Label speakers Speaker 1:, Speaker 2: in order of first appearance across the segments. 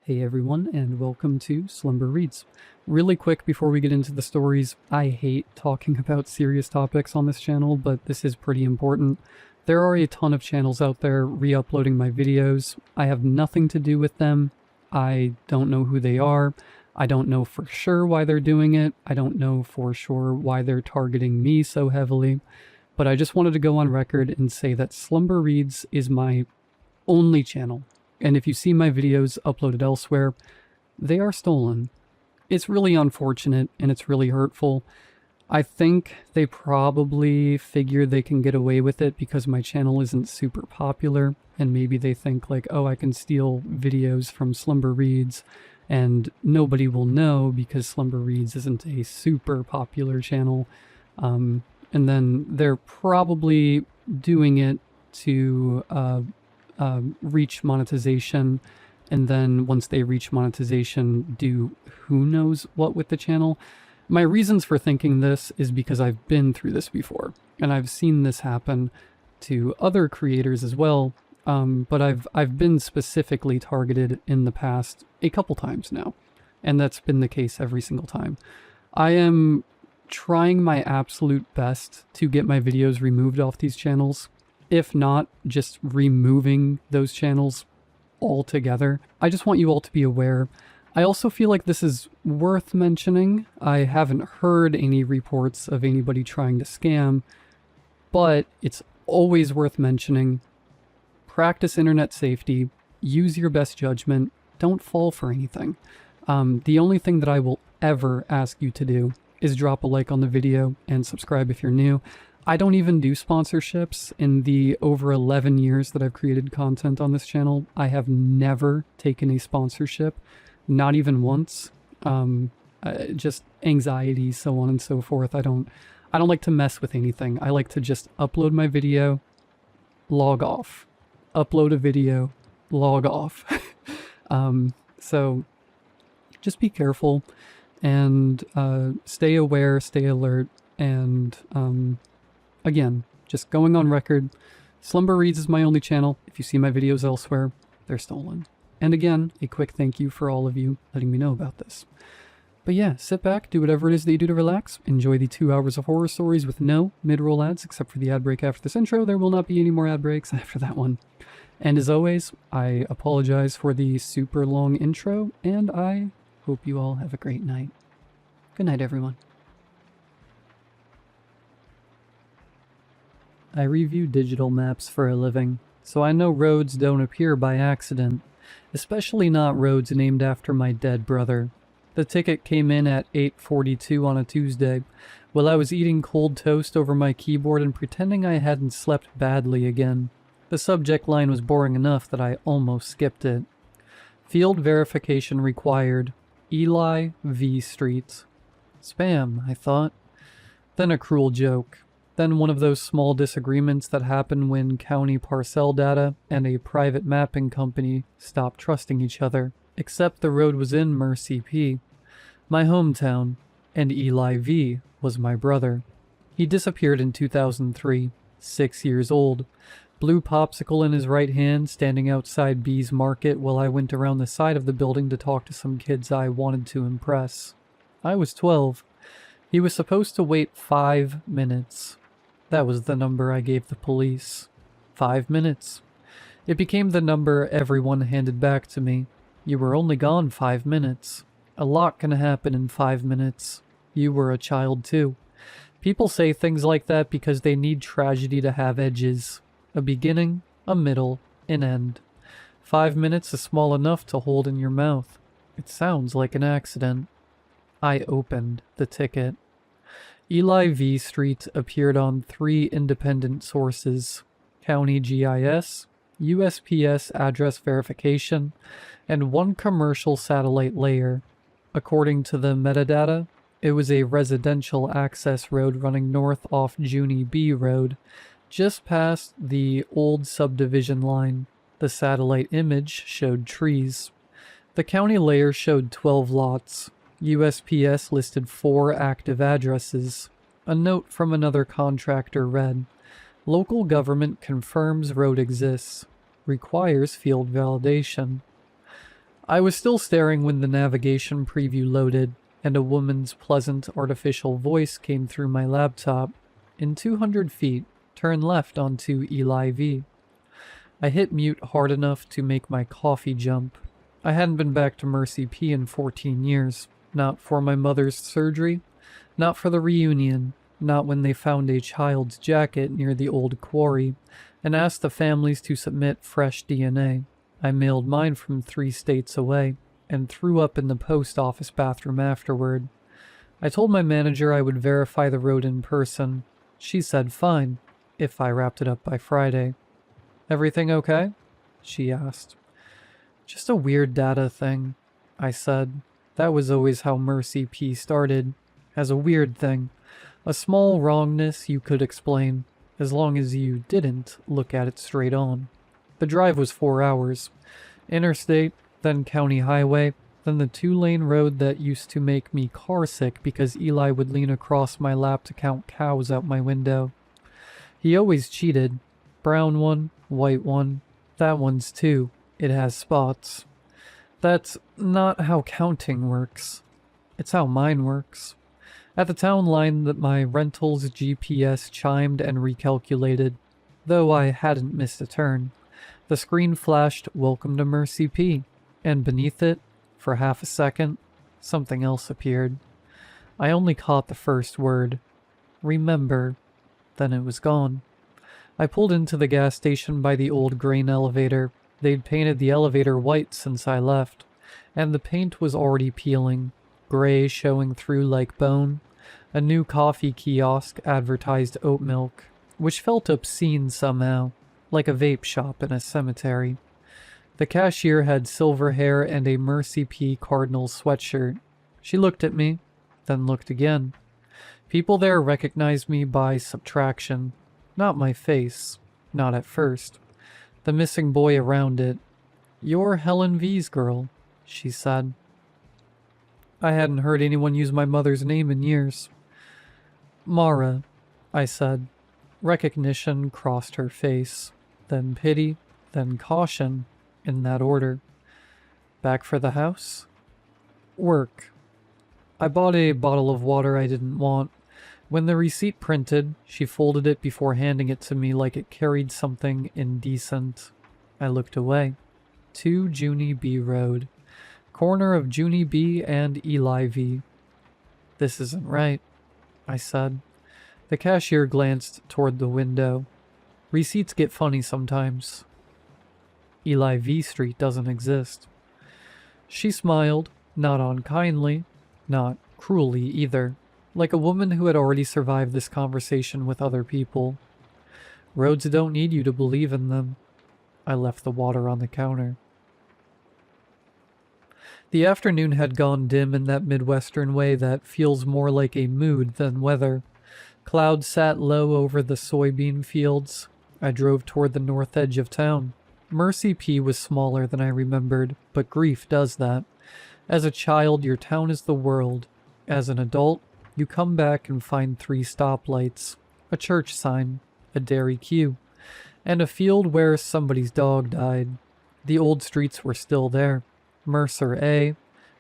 Speaker 1: Hey everyone, and welcome to Slumber Reads. Really quick before we get into the stories, I hate talking about serious topics on this channel, but this is pretty important. There are a ton of channels out there re-uploading my videos. I have nothing to do with them. I don't know who they are. I don't know for sure why they're doing it. I don't know for sure why they're targeting me so heavily. But I just wanted to go on record and say that Slumber Reads is my only channel. And if you see my videos uploaded elsewhere, they are stolen. It's really unfortunate and it's really hurtful. I think they probably figure they can get away with it because my channel isn't super popular, and maybe they think like, oh, I can steal videos from Slumber Reads and nobody will know because Slumber Reads isn't a super popular channel. And then they're probably doing it to reach monetization, and then once they reach monetization, do who knows what with the channel. My reasons for thinking this is because I've been through this before, and I've seen this happen to other creators as well, but I've been specifically targeted in the past a couple times now, and that's been the case every single time. I am trying my absolute best to get my videos removed off these channels. If not, just removing those channels altogether. I just want you all to be aware. I also feel like this is worth mentioning. I haven't heard any reports of anybody trying to scam, but it's always worth mentioning. Practice internet safety. Use your best judgment. Don't fall for anything. The only thing that I will ever ask you to do is drop a like on the video and subscribe if you're new. I don't even do sponsorships. In the over 11 years that I've created content on this channel, I have never taken a sponsorship, not even once. Just anxiety, so on and so forth. I don't like to mess with anything. I like to just upload my video, log off. Upload a video, log off. So just be careful and stay aware, stay alert, and again, just going on record, Slumber Reads is my only channel. If you see my videos elsewhere, they're stolen. And again, a quick thank you for all of you letting me know about this. But yeah, sit back, do whatever it is that you do to relax, enjoy the 2 hours of horror stories with no mid-roll ads, except for the ad break after this intro. There will not be any more ad breaks after that one. And as always, I apologize for the super long intro, and I hope you all have a great night. Good night, everyone. I review digital maps for a living, so I know roads don't appear by accident, especially not roads named after my dead brother. The ticket came in at 8:42 on a Tuesday, while I was eating cold toast over my keyboard and pretending I hadn't slept badly again. The subject line was boring enough that I almost skipped it. Field verification required. Eli V. Street. Spam, I thought. Then a cruel joke. Then one of those small disagreements that happen when county parcel data and a private mapping company stop trusting each other. Except the road was in Mercy P, my hometown, and Eli V was my brother. He disappeared in 2003, 6 years old. Blue popsicle in his right hand, standing outside B's Market while I went around the side of the building to talk to some kids I wanted to impress. I was 12. He was supposed to wait 5 minutes. That was the number I gave the police. 5 minutes. It became the number everyone handed back to me. You were only gone 5 minutes. A lot can happen in 5 minutes. You were a child too. People say things like that because they need tragedy to have edges. A beginning, a middle, an end. 5 minutes is small enough to hold in your mouth. It sounds like an accident. I opened the ticket. Eli V. Street appeared on 3 independent sources: County GIS, USPS address verification, and 1 commercial satellite layer. According to the metadata, it was a residential access road running north off Junie B Road, just past the old subdivision line. The satellite image showed trees. The county layer showed 12 lots. USPS listed 4 active addresses. A note from another contractor read, "Local government confirms road exists. Requires field validation." I was still staring when the navigation preview loaded, and a woman's pleasant artificial voice came through my laptop. In 200 feet, turn left onto Eli V. I hit mute hard enough to make my coffee jump. I hadn't been back to Mercy P in 14 years. Not for my mother's surgery, not for the reunion, not when they found a child's jacket near the old quarry and asked the families to submit fresh DNA. I mailed mine from 3 states away and threw up in the post office bathroom afterward. I told my manager I would verify the road in person. She said fine, if I wrapped it up by Friday. Everything okay? She asked. Just a weird data thing, I said. That was always how Mercy P started, as a weird thing. A small wrongness you could explain, as long as you didn't look at it straight on. The drive was 4 hours. Interstate, then county highway, then the 2-lane road that used to make me carsick because Eli would lean across my lap to count cows out my window. He always cheated. Brown one, white one. That one's 2. It has spots. That's not how counting works. It's how mine works. At the town line that my rental's GPS chimed and recalculated, though I hadn't missed a turn. The screen flashed "Welcome to Mercy P," and beneath it, for half a second, something else appeared. I only caught the first word. Remember. Then it was gone. I pulled into the gas station by the old grain elevator. They'd painted the elevator white since I left, and the paint was already peeling, gray showing through like bone. A new coffee kiosk advertised oat milk, which felt obscene somehow, like a vape shop in a cemetery. The cashier had silver hair and a Mercy P Cardinals sweatshirt. She looked at me, then looked again. People there recognized me by subtraction, not my face, not at first. The missing boy around it. "You're Helen V's girl," she said. I hadn't heard anyone use my mother's name in years. "Mara," I said. Recognition crossed her face, then pity, then caution, in that order. "Back for the house?" "Work." I bought a bottle of water I didn't want. When the receipt printed, she folded it before handing it to me like it carried something indecent. I looked away. 2 Junie B Road. Corner of Junie B and Eli V. "This isn't right," I said. The cashier glanced toward the window. "Receipts get funny sometimes. Eli V Street doesn't exist." She smiled, not unkindly, not cruelly either, like a woman who had already survived this conversation with other people. "Roads don't need you to believe in them." I left the water on the counter. The afternoon had gone dim in that Midwestern way that feels more like a mood than weather. Clouds sat low over the soybean fields. I drove toward the north edge of town. Mercy P was smaller than I remembered, but grief does that. As a child, your town is the world. As an adult, you come back and find 3 stoplights, a church sign, a dairy queue, and a field where somebody's dog died. The old streets were still there. Mercer A,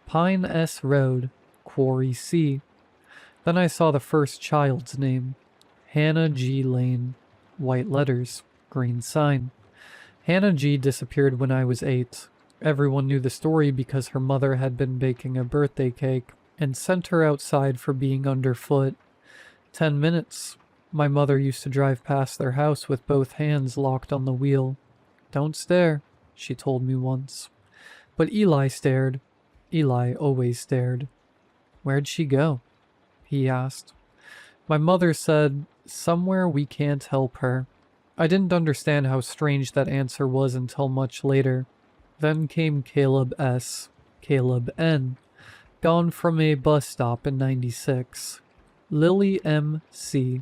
Speaker 1: Pine S Road, Quarry C. Then I saw the first child's name. Hannah G. Lane. White letters, green sign. Hannah G. disappeared when I was 8. Everyone knew the story because her mother had been baking a birthday cake and sent her outside for being underfoot. 10 minutes. My mother used to drive past their house with both hands locked on the wheel. "Don't stare," she told me once. But Eli stared. Eli always stared. "Where'd she go?" he asked. My mother said, "Somewhere we can't help her." I didn't understand how strange that answer was until much later. Then came Caleb S. Caleb N. Gone from a bus stop in '96. Lily M. C.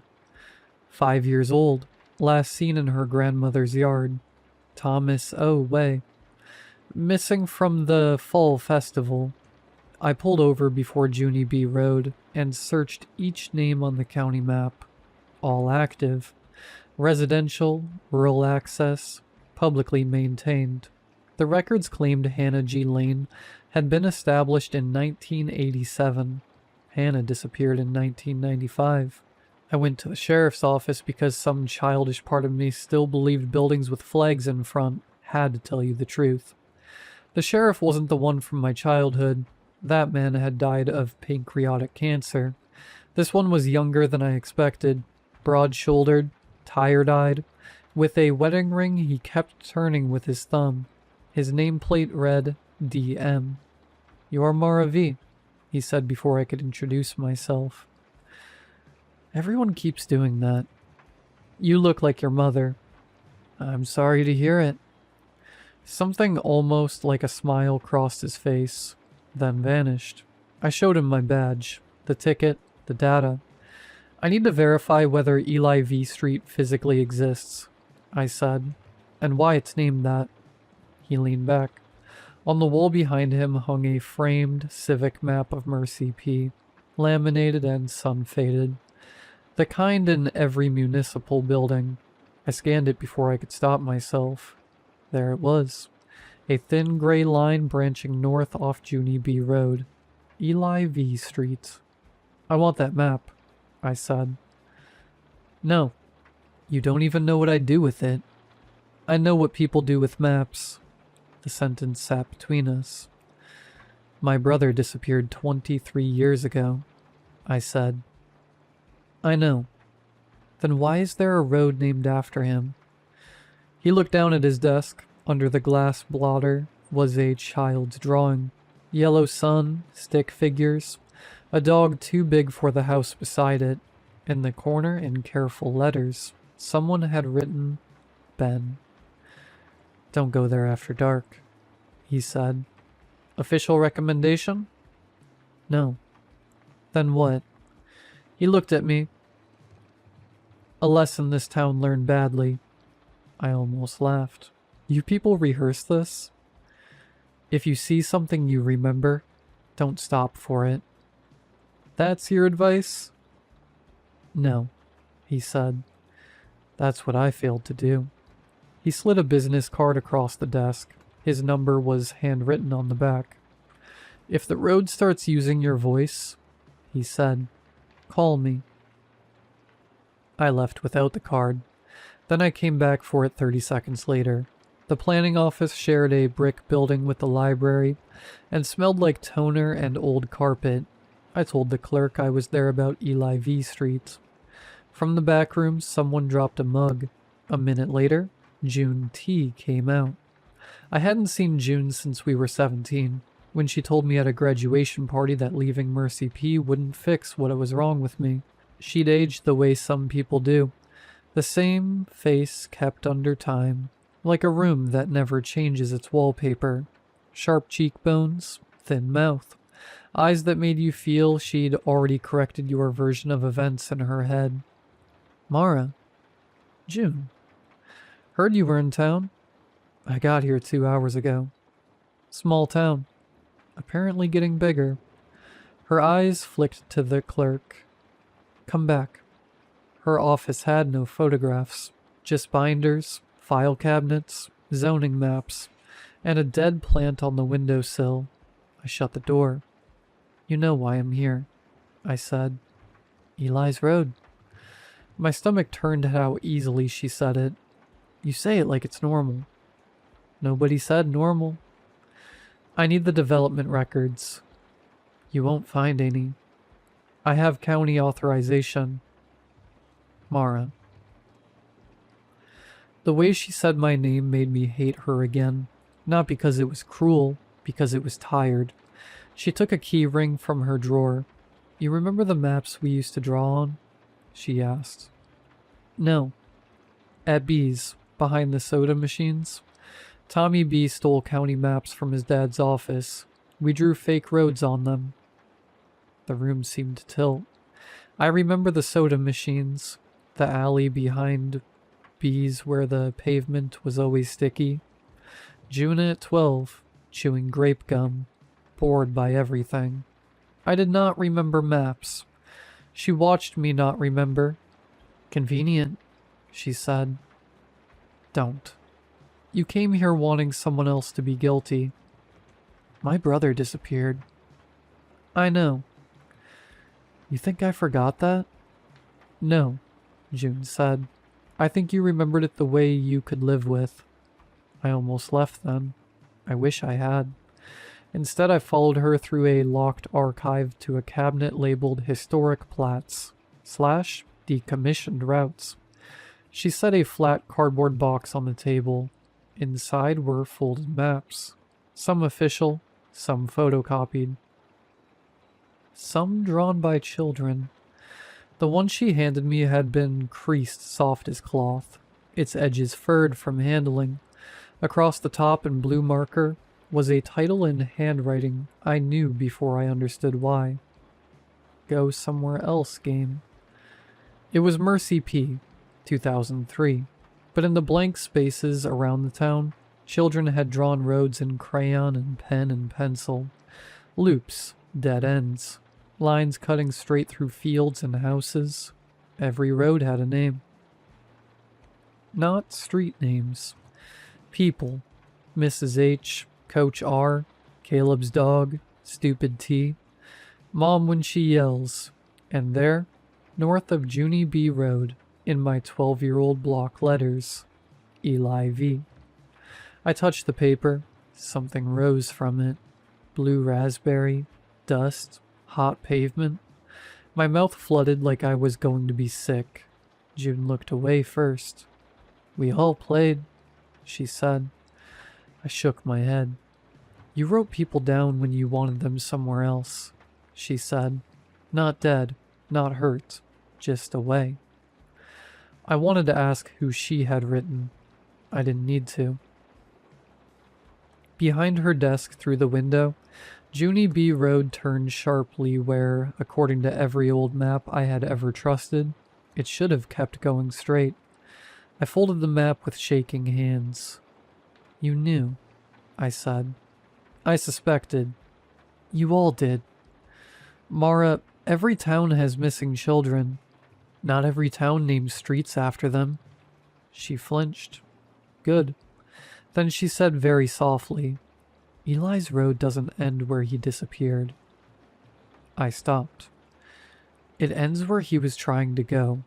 Speaker 1: 5 years old. Last seen in her grandmother's yard. Thomas O. Way. Missing from the fall festival. I pulled over before Junie B Road and searched each name on the county map. All active. Residential, rural access, publicly maintained. The records claimed Hannah G. Lane had been established in 1987. Hannah disappeared in 1995. I went to the sheriff's office because some childish part of me still believed buildings with flags in front had to tell you the truth. The sheriff wasn't the one from my childhood. That man had died of pancreatic cancer. This one was younger than I expected, broad-shouldered, tired-eyed. With a wedding ring he kept turning with his thumb. His nameplate read DM. "You're Mara V," he said before I could introduce myself. Everyone keeps doing that. "You look like your mother." "I'm sorry to hear it." Something almost like a smile crossed his face, then vanished. I showed him my badge, the ticket, the data. "I need to verify whether Eli V Street physically exists," I said, "and why it's named that." He leaned back. On the wall behind him hung a framed civic map of Mercy P, laminated and sun-faded. The kind in every municipal building. I scanned it before I could stop myself. There it was. A thin gray line branching north off Junie B Road. Eli V Street. "I want that map," I said. "No. You don't even know what I do with it." "I know what people do with maps." The sentence sat between us. "My brother disappeared 23 years ago," I said. "I know. Then why is there a road named after him?" He looked down at his desk. Under the glass blotter was a child's drawing. Yellow sun, stick figures, a dog too big for the house beside it. In the corner, in careful letters, someone had written, "Ben." "Don't go there after dark," he said. "Official recommendation?" "No." "Then what?" He looked at me. "A lesson this town learned badly." I almost laughed. "You people rehearse this?" "If you see something you remember, don't stop for it." "That's your advice?" "No," he said. "That's what I failed to do." He slid a business card across the desk. His number was handwritten on the back. "If the road starts using your voice," he said, "call me." I left without the card. Then I came back for it 30 seconds later. The planning office shared a brick building with the library and smelled like toner and old carpet. I told the clerk I was there about Eli V Street. From the back room, someone dropped a mug. A minute later, June T came out. I hadn't seen June since we were 17, when she told me at a graduation party that leaving Mercy P wouldn't fix what was wrong with me. She'd aged the way some people do. The same face kept under time, like a room that never changes its wallpaper. Sharp cheekbones, thin mouth, eyes that made you feel she'd already corrected your version of events in her head. "Mara." "June." "Heard you were in town." "I got here 2 hours ago." "Small town. Apparently getting bigger." Her eyes flicked to the clerk. "Come back." Her office had no photographs, just binders, file cabinets, zoning maps, and a dead plant on the windowsill. I shut the door. "You know why I'm here," I said. "Eli's Road." My stomach turned at how easily she said it. "You say it like it's normal." "Nobody said normal." "I need the development records." "You won't find any." "I have county authorization." "Mara." The way she said my name made me hate her again. Not because it was cruel, because it was tired. She took a key ring from her drawer. "You remember the maps we used to draw on?" she asked. "No." "At B's, behind the soda machines. Tommy B stole county maps from his dad's office. We drew fake roads on them." The room seemed to tilt. "I remember the soda machines, the alley behind B's where the pavement was always sticky. June at 12, chewing grape gum, bored by everything." I did not remember maps. She watched me not remember. "Convenient," she said. "Don't." You came here wanting someone else to be guilty. My brother disappeared. I know. You think I forgot that? No, June said. I think you remembered it the way you could live with. I almost left then. I wish I had. Instead, I followed her through a locked archive to a cabinet labeled Historic Plats / Decommissioned Routes. She set a flat cardboard box on the table. Inside were folded maps. Some official, some photocopied. Some drawn by children. The one she handed me had been creased soft as cloth, its edges furred from handling. Across the top in blue marker was a title in handwriting I knew before I understood why. Go Somewhere Else game. It was Mercy P, 2003, but in the blank spaces around the town, children had drawn roads in crayon and pen and pencil. Loops, dead ends, lines cutting straight through fields and houses. Every road had a name. Not street names. People. Mrs. H, Coach R, Caleb's dog, Stupid T, Mom when she yells, and there, north of Junie B Road, in my 12-year-old block letters, Eli V. I touched the paper. Something rose from it. Blue raspberry, dust, hot pavement. My mouth flooded like I was going to be sick. June looked away first. We all played, she said. I shook my head. You wrote people down when you wanted them somewhere else, she said. Not dead, not hurt, just away. I wanted to ask who she had written. I didn't need to. Behind her desk through the window, Junie B Road turned sharply where, according to every old map I had ever trusted, it should have kept going straight. I folded the map with shaking hands. You knew, I said. I suspected. You all did. Mara, every town has missing children. Not every town names streets after them. She flinched. Good. Then she said very softly, Eli's road doesn't end where he disappeared. I stopped. It ends where he was trying to go.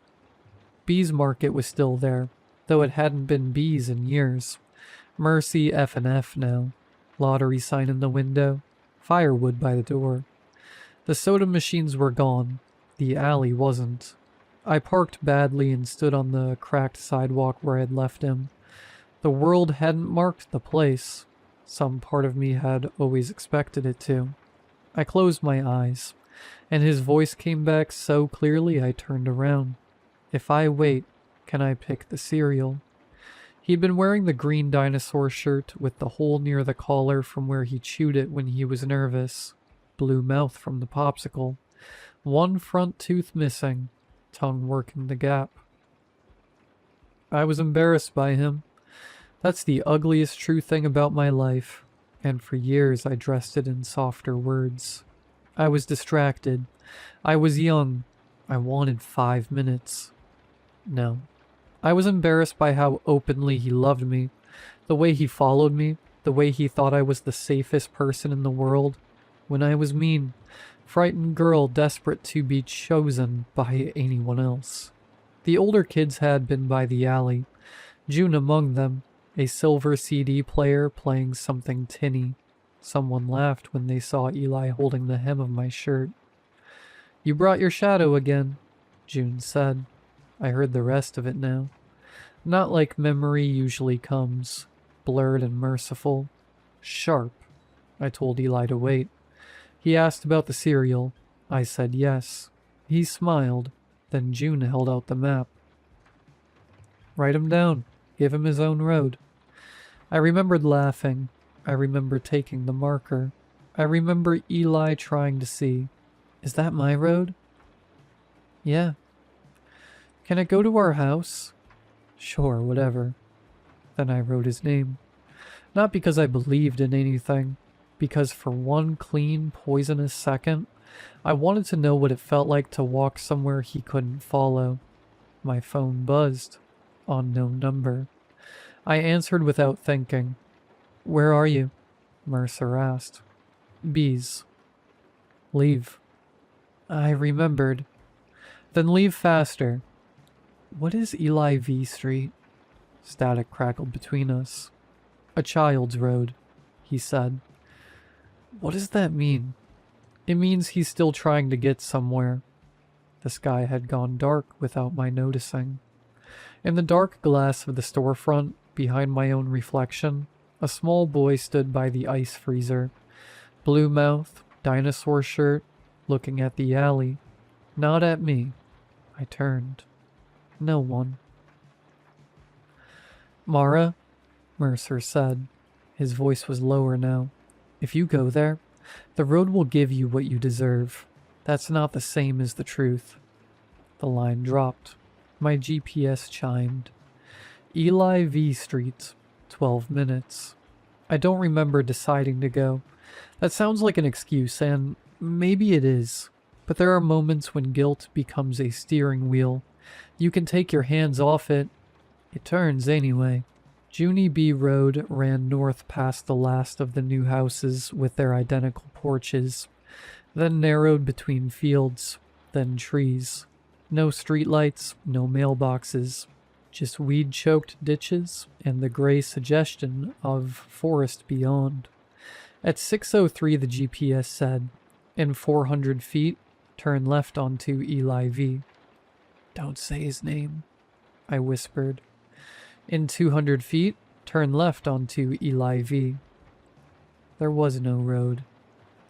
Speaker 1: Bees Market was still there, though it hadn't been bees in years. Mercy F&F now. Lottery sign in the window. Firewood by the door. The soda machines were gone. The alley wasn't. I parked badly and stood on the cracked sidewalk where I'd left him. The world hadn't marked the place. Some part of me had always expected it to. I closed my eyes, and his voice came back so clearly I turned around. If I wait, can I pick the cereal? He'd been wearing the green dinosaur shirt with the hole near the collar from where he chewed it when he was nervous. Blue mouth from the popsicle. One front tooth missing, tongue working the gap. I was embarrassed by him. That's the ugliest true thing about my life, and for years I dressed it in softer words. I was distracted. I was young. I wanted 5 minutes. No. I was embarrassed by how openly he loved me, the way he followed me, the way he thought I was the safest person in the world, when I was mean, frightened girl desperate to be chosen by anyone else. The older kids had been by the alley, June among them, a silver CD player playing something tinny. Someone laughed when they saw Eli holding the hem of my shirt. You brought your shadow again, June said. I heard the rest of it now. Not like memory usually comes, blurred and merciful. Sharp. I told Eli to wait. He asked about the cereal. I said yes. He smiled. Then June held out the map. Write him down. Give him his own road. I remembered laughing. I remember taking the marker. I remember Eli trying to see. Is that my road? Yeah. Can it go to our house? Sure, whatever. Then I wrote his name. Not because I believed in anything. Because for one clean, poisonous second, I wanted to know what it felt like to walk somewhere he couldn't follow. My phone buzzed. Unknown number. I answered without thinking. "Where are you?" Mercer asked. "Bees." "Leave." I remembered. "Then leave faster." "What is Eli V Street?" Static crackled between us. "A child's road," he said. "What does that mean?" "It means he's still trying to get somewhere." The sky had gone dark without my noticing. In the dark glass of the storefront, behind my own reflection, a small boy stood by the ice freezer. Blue mouth, dinosaur shirt, looking at the alley. Not at me. I turned. No one. "Mara," Mercer said. His voice was lower now. "If you go there, the road will give you what you deserve. That's not the same as the truth." The line dropped. My GPS chimed. Eli V Street, 12 minutes. I don't remember deciding to go. That sounds like an excuse, and maybe it is. But there are moments when guilt becomes a steering wheel. You can take your hands off it. It turns anyway. Junie B Road ran north past the last of the new houses with their identical porches, then narrowed between fields, then trees. No streetlights, no mailboxes, just weed-choked ditches and the gray suggestion of forest beyond. At 6:03 the GPS said, "In 400 feet, turn left onto Eli V." "Don't say his name," I whispered. "In 200 feet, turn left onto Eli V." There was no road.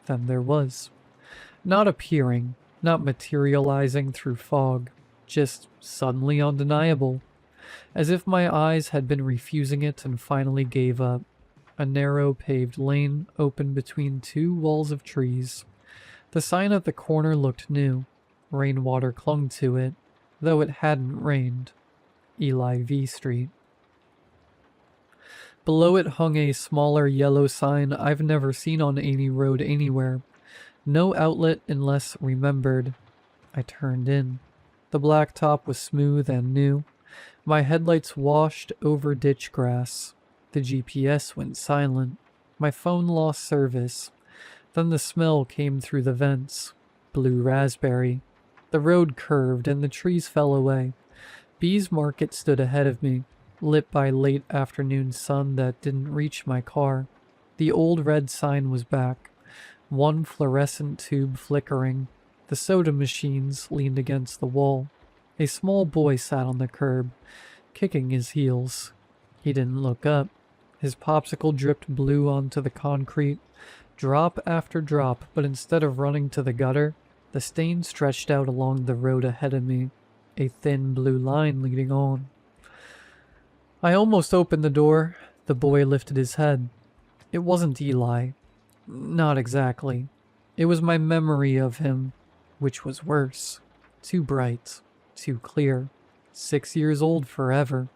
Speaker 1: Then there was. Not appearing, not materializing through fog, just suddenly undeniable. As if my eyes had been refusing it and finally gave up. A narrow paved lane open between two walls of trees. The sign at the corner looked new. Rainwater clung to it, though it hadn't rained. Eli V Street. Below it hung a smaller yellow sign I've never seen on any road anywhere. No outlet unless remembered. I turned in. The blacktop was smooth and new. My headlights washed over ditch grass. The GPS went silent. My phone lost service. Then the smell came through the vents. Blue raspberry. The road curved and the trees fell away. Bees Market stood ahead of me, lit by late afternoon sun that didn't reach my car. The old red sign was back, one fluorescent tube flickering. The soda machines leaned against the wall. A small boy sat on the curb, kicking his heels. He didn't look up. His popsicle dripped blue onto the concrete, drop after drop, but instead of running to the gutter, the stain stretched out along the road ahead of me, a thin blue line leading on. I almost opened the door. The boy lifted his head. It wasn't Eli. Not exactly. It was my memory of him, which was worse. Too bright, too clear. 6 years old forever.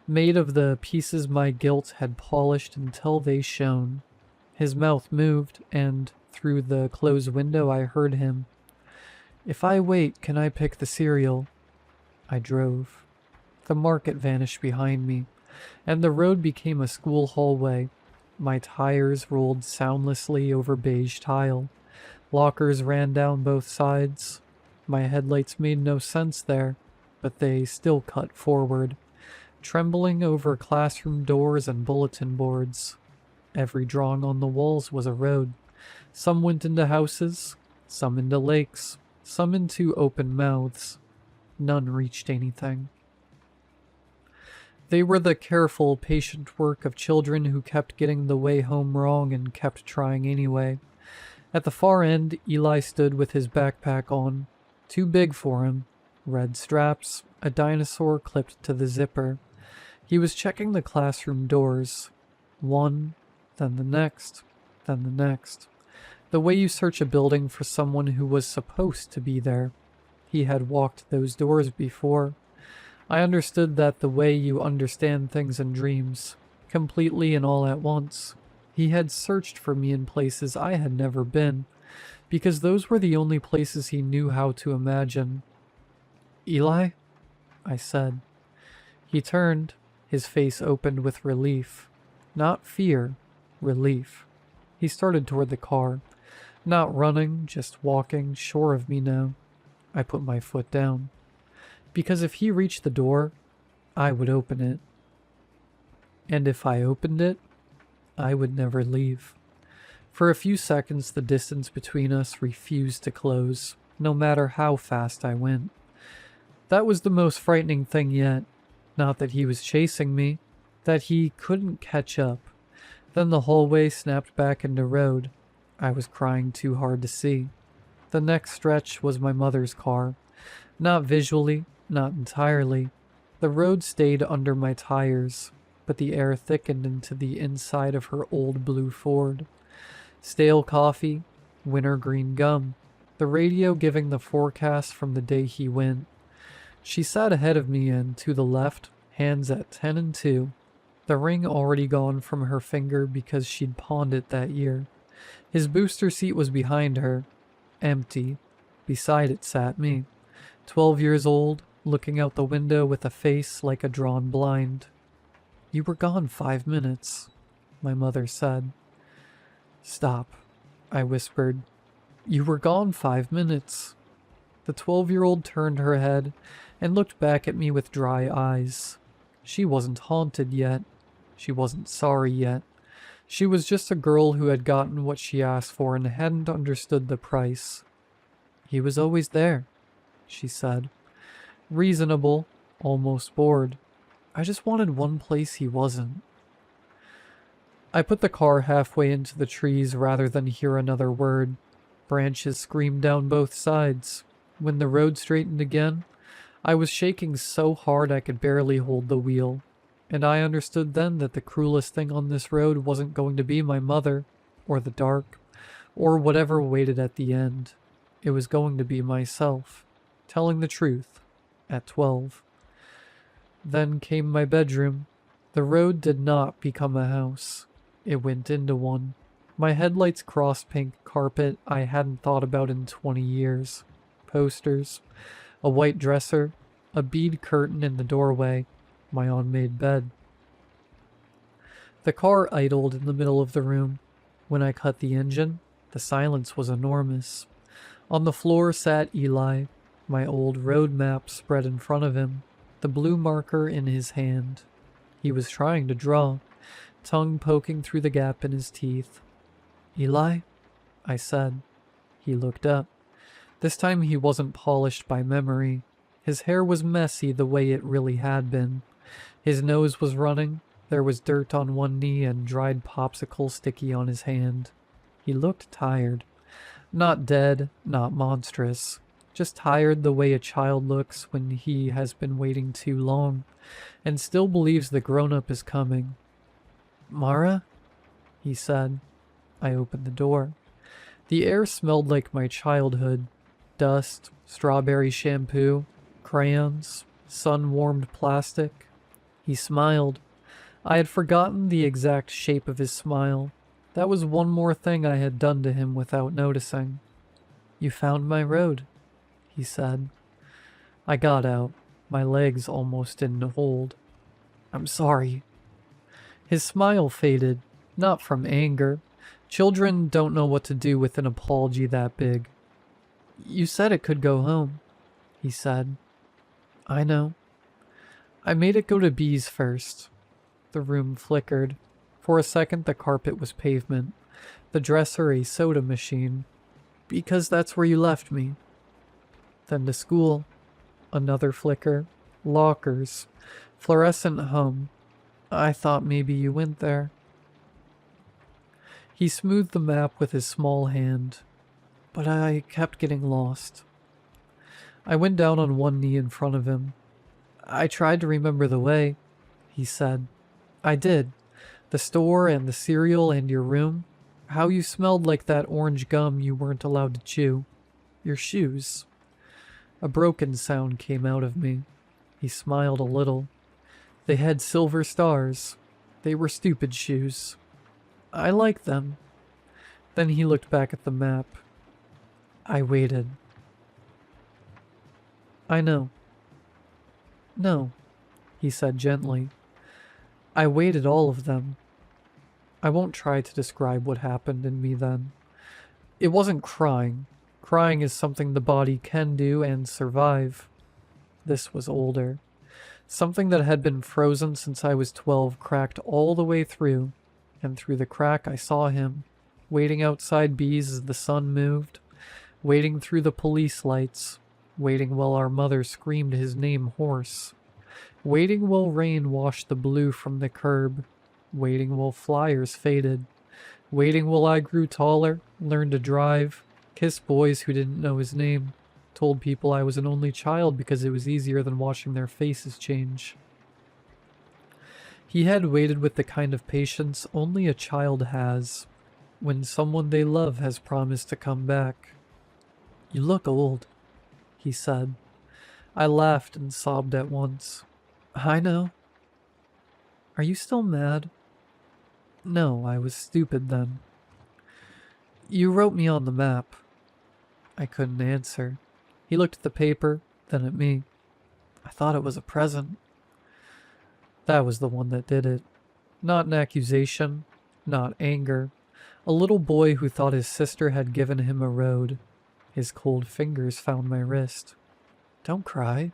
Speaker 1: Made of the pieces my guilt had polished until they shone. His mouth moved, and through the closed window I heard him. "If I wait, can I pick the cereal?" I drove. The market vanished behind me, and the road became a school hallway. My tires rolled soundlessly over beige tile. Lockers ran down both sides. My headlights made no sense there, but they still cut forward, trembling over classroom doors and bulletin boards. Every drawing on the walls was a road. Some went into houses, some into lakes, some into open mouths. None reached anything. They were the careful, patient work of children who kept getting the way home wrong and kept trying anyway. At the far end, Eli stood with his backpack on, too big for him. Red straps, a dinosaur clipped to the zipper. He was checking the classroom doors. One, then the next, then the next. The way you search a building for someone who was supposed to be there. He had walked those doors before. I understood that the way you understand things in dreams, completely and all at once. He had searched for me in places I had never been, because those were the only places he knew how to imagine. "Eli?" I said. He turned. His face opened with relief. Not fear, relief. He started toward the car. Not running, just walking, sure of me now. I put my foot down. Because if he reached the door, I would open it. And if I opened it, I would never leave. For a few seconds, the distance between us refused to close, no matter how fast I went. That was the most frightening thing yet. Not that he was chasing me, that he couldn't catch up. Then the hallway snapped back into road. I was crying too hard to see. The next stretch was my mother's car. Not visually, not entirely. The road stayed under my tires, but the air thickened into the inside of her old blue Ford. Stale coffee, wintergreen gum, the radio giving the forecast from the day he went. She sat ahead of me and, to the left, hands at 10 and 2. The ring already gone from her finger because she'd pawned it that year. His booster seat was behind her, empty. Beside it sat me, 12 years old, looking out the window with a face like a drawn blind. "You were gone 5 minutes," my mother said. "Stop," I whispered. "You were gone 5 minutes." The 12-year-old turned her head and looked back at me with dry eyes. She wasn't haunted yet. She wasn't sorry yet. She was just a girl who had gotten what she asked for and hadn't understood the price. "He was always there," she said. Reasonable, almost bored. I just wanted one place he wasn't. I put the car halfway into the trees rather than hear another word. Branches screamed down both sides. When the road straightened again, I was shaking so hard I could barely hold the wheel. And I understood then that the cruelest thing on this road wasn't going to be my mother, or the dark, or whatever waited at the end. It was going to be myself, telling the truth, at 12. Then came my bedroom. The road did not become a house. It went into one. My headlights crossed pink carpet I hadn't thought about in 20 years. Posters, a white dresser, a bead curtain in the doorway, my unmade bed. The car idled in the middle of the room. When I cut the engine, the silence was enormous. On the floor sat Eli, my old road map spread in front of him, the blue marker in his hand. He was trying to draw, tongue poking through the gap in his teeth. "Eli?" I said. He looked up. This time he wasn't polished by memory. His hair was messy the way it really had been. His nose was running. There was dirt on one knee and dried popsicle sticky on his hand. He looked tired. Not dead, not monstrous. Just tired the way a child looks when he has been waiting too long and still believes the grown-up is coming. "Mara?" he said. I opened the door. The air smelled like my childhood. Dust, strawberry shampoo, crayons, sun-warmed plastic. He smiled. I had forgotten the exact shape of his smile. That was one more thing I had done to him without noticing. "You found my road," he said. I got out. My legs almost didn't hold. "I'm sorry." His smile faded, not from anger. Children don't know what to do with an apology that big. "You said it could go home," he said. "I know." I made it go to B's first. The room flickered. For a second the carpet was pavement, the dresser a soda machine. "Because that's where you left me." Then to school. Another flicker. Lockers. Fluorescent hum. "I thought maybe you went there." He smoothed the map with his small hand. "But I kept getting lost." I went down on one knee in front of him. "I tried to remember the way," he said. "I did. The store and the cereal and your room. How you smelled like that orange gum you weren't allowed to chew. Your shoes." A broken sound came out of me. He smiled a little. "They had silver stars. They were stupid shoes. I liked them." Then he looked back at the map. I waited. "I know." "No," he said gently. I waited all of them. I won't try to describe what happened in me then. It wasn't crying. Crying is something the body can do and survive. This was older. Something that had been frozen since I was 12 cracked all the way through, and through the crack I saw him, waiting outside B's as the sun moved, waiting through the police lights, waiting while our mother screamed his name hoarse, waiting while rain washed the blue from the curb, waiting while flyers faded, waiting while I grew taller, learned to drive, kissed boys who didn't know his name, told people I was an only child because it was easier than watching their faces change. He had waited with the kind of patience only a child has when someone they love has promised to come back. "You look old," he said. I laughed and sobbed at once. "I know." "Are you still mad?" "No, I was stupid then." "You wrote me on the map." I couldn't answer. He looked at the paper, then at me. "I thought it was a present." That was the one that did it. Not an accusation, not anger. A little boy who thought his sister had given him a road. His cold fingers found my wrist. "Don't cry,"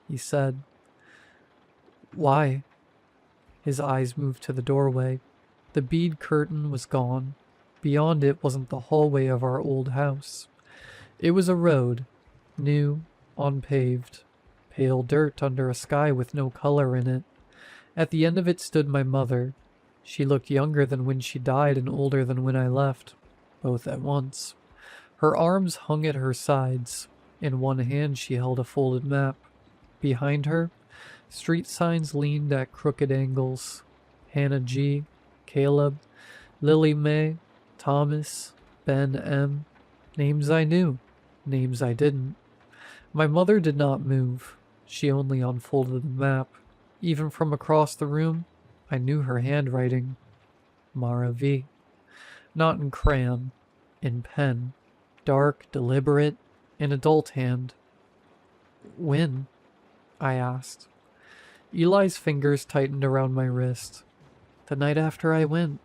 Speaker 1: he said. "Why?" His eyes moved to the doorway. The bead curtain was gone. Beyond it wasn't the hallway of our old house. It was a road, new, unpaved, pale dirt under a sky with no color in it. At the end of it stood my mother. She looked younger than when she died and older than when I left, both at once. Her arms hung at her sides. In one hand she held a folded map. Behind her, street signs leaned at crooked angles. Hannah G., Caleb, Lily Mae, Thomas, Ben M. Names I knew, names I didn't. My mother did not move. She only unfolded the map. Even from across the room, I knew her handwriting. Mara V. Not in crayon, in pen. Dark, deliberate, an adult hand. "When?" I asked. Eli's fingers tightened around my wrist. "The night after I went."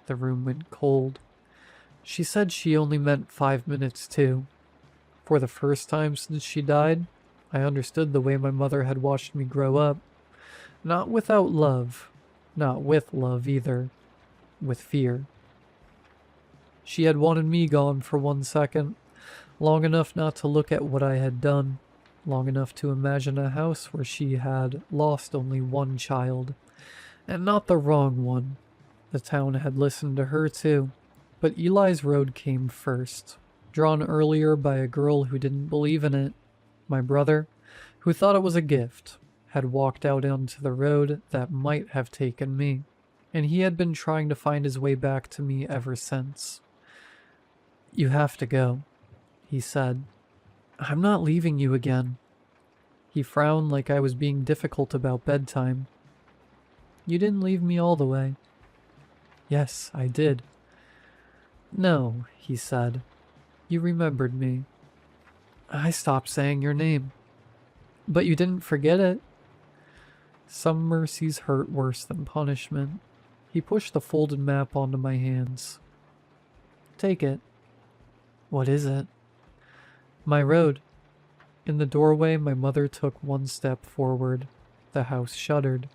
Speaker 1: The room went cold. She said she only meant 5 minutes too. For the first time since she died, I understood the way my mother had watched me grow up. Not without love, not with love either, with fear. She had wanted me gone for 1 second, long enough not to look at what I had done, long enough to imagine a house where she had lost only one child, and not the wrong one. The town had listened to her too, but Eli's road came first, drawn earlier by a girl who didn't believe in it. My brother, who thought it was a gift, had walked out onto the road that might have taken me, and he had been trying to find his way back to me ever since. "You have to go," he said. "I'm not leaving you again." He frowned like I was being difficult about bedtime. "You didn't leave me all the way." "Yes, I did." "No," he said. "You remembered me." "I stopped saying your name." "But you didn't forget it." Some mercies hurt worse than punishment. He pushed the folded map onto my hands. "Take it." "What is it?" "My road." In the doorway, my mother took 1 step forward. The house shuddered.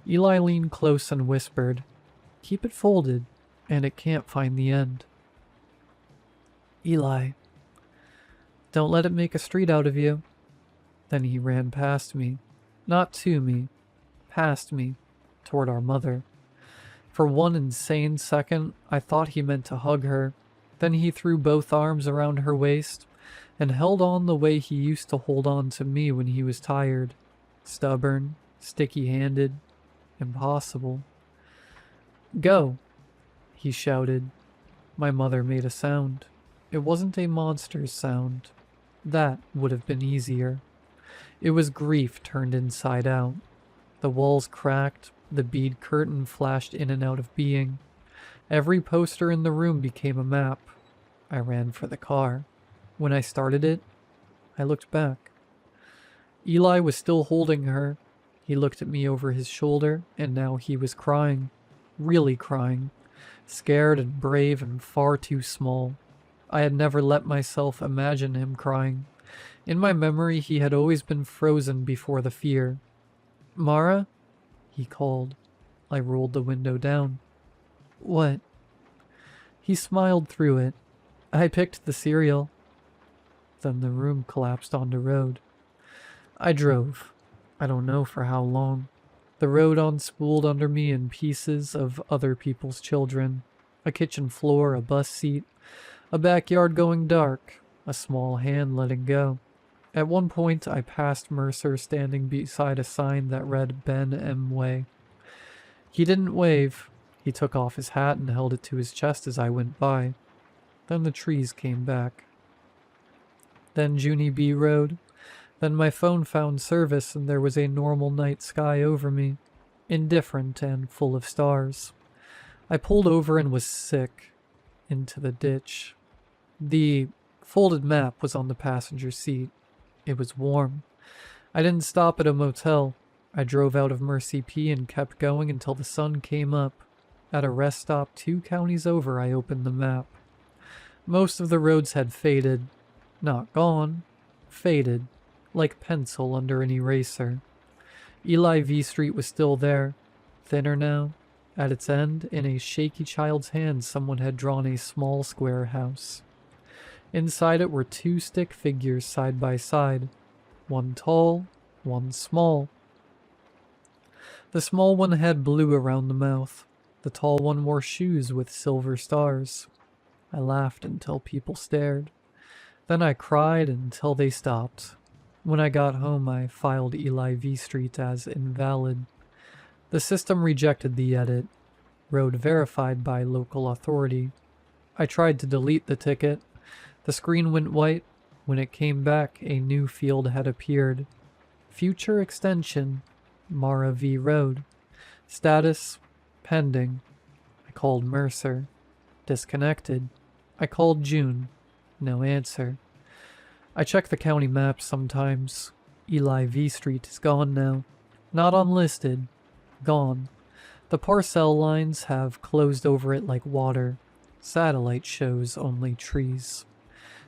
Speaker 1: Eli leaned close and whispered, "Keep it folded, and it can't find the end." "Eli, don't let it make a street out of you." Then he ran past me. Not to me. Past me. Toward our mother. For 1 insane second, I thought he meant to hug her. Then he threw both arms around her waist and held on the way he used to hold on to me when he was tired. Stubborn, sticky-handed, impossible. "Go," he shouted. My mother made a sound. It wasn't a monster's sound. That would have been easier. It was grief turned inside out. The walls cracked, the bead curtain flashed in and out of being. Every poster in the room became a map. I ran for the car. When I started it, I looked back. Eli was still holding her. He looked at me over his shoulder, and now he was crying. Really crying. Scared and brave and far too small. I had never let myself imagine him crying. In my memory, he had always been frozen before the fear. "Mara?" he called. I rolled the window down. "What?" He smiled through it. "I picked the cereal." Then the room collapsed onto road. I drove. I don't know for how long. The road unspooled under me in pieces of other people's children. A kitchen floor, a bus seat, a backyard going dark, a small hand letting go. At one point, I passed Mercer standing beside a sign that read Ben M. Way. He didn't wave. He took off his hat and held it to his chest as I went by. Then the trees came back. Then Junie B. Road. Then my phone found service and there was a normal night sky over me, indifferent and full of stars. I pulled over and was sick. Into the ditch. The folded map was on the passenger seat. It was warm. I didn't stop at a motel. I drove out of Mercy P and kept going until the sun came up. At a rest stop 2 counties over, I opened the map. Most of the roads had faded. Not gone. Faded. Like pencil under an eraser. Eli V Street was still there. Thinner now. At its end, in a shaky child's hand, someone had drawn a small square house. Inside it were 2 stick figures side by side. One tall, one small. The small one had blue around the mouth. The tall one wore shoes with silver stars. I laughed until people stared. Then I cried until they stopped. When I got home, I filed Eli V Street as invalid. The system rejected the edit. Road verified by local authority. I tried to delete the ticket. The screen went white. When it came back, a new field had appeared. Future extension, Mara V Road. Status, pending. I called Mercer. Disconnected. I called June. No answer. I check the county maps sometimes. Eli V Street is gone now. Not unlisted. Gone. The parcel lines have closed over it like water. Satellite shows only trees.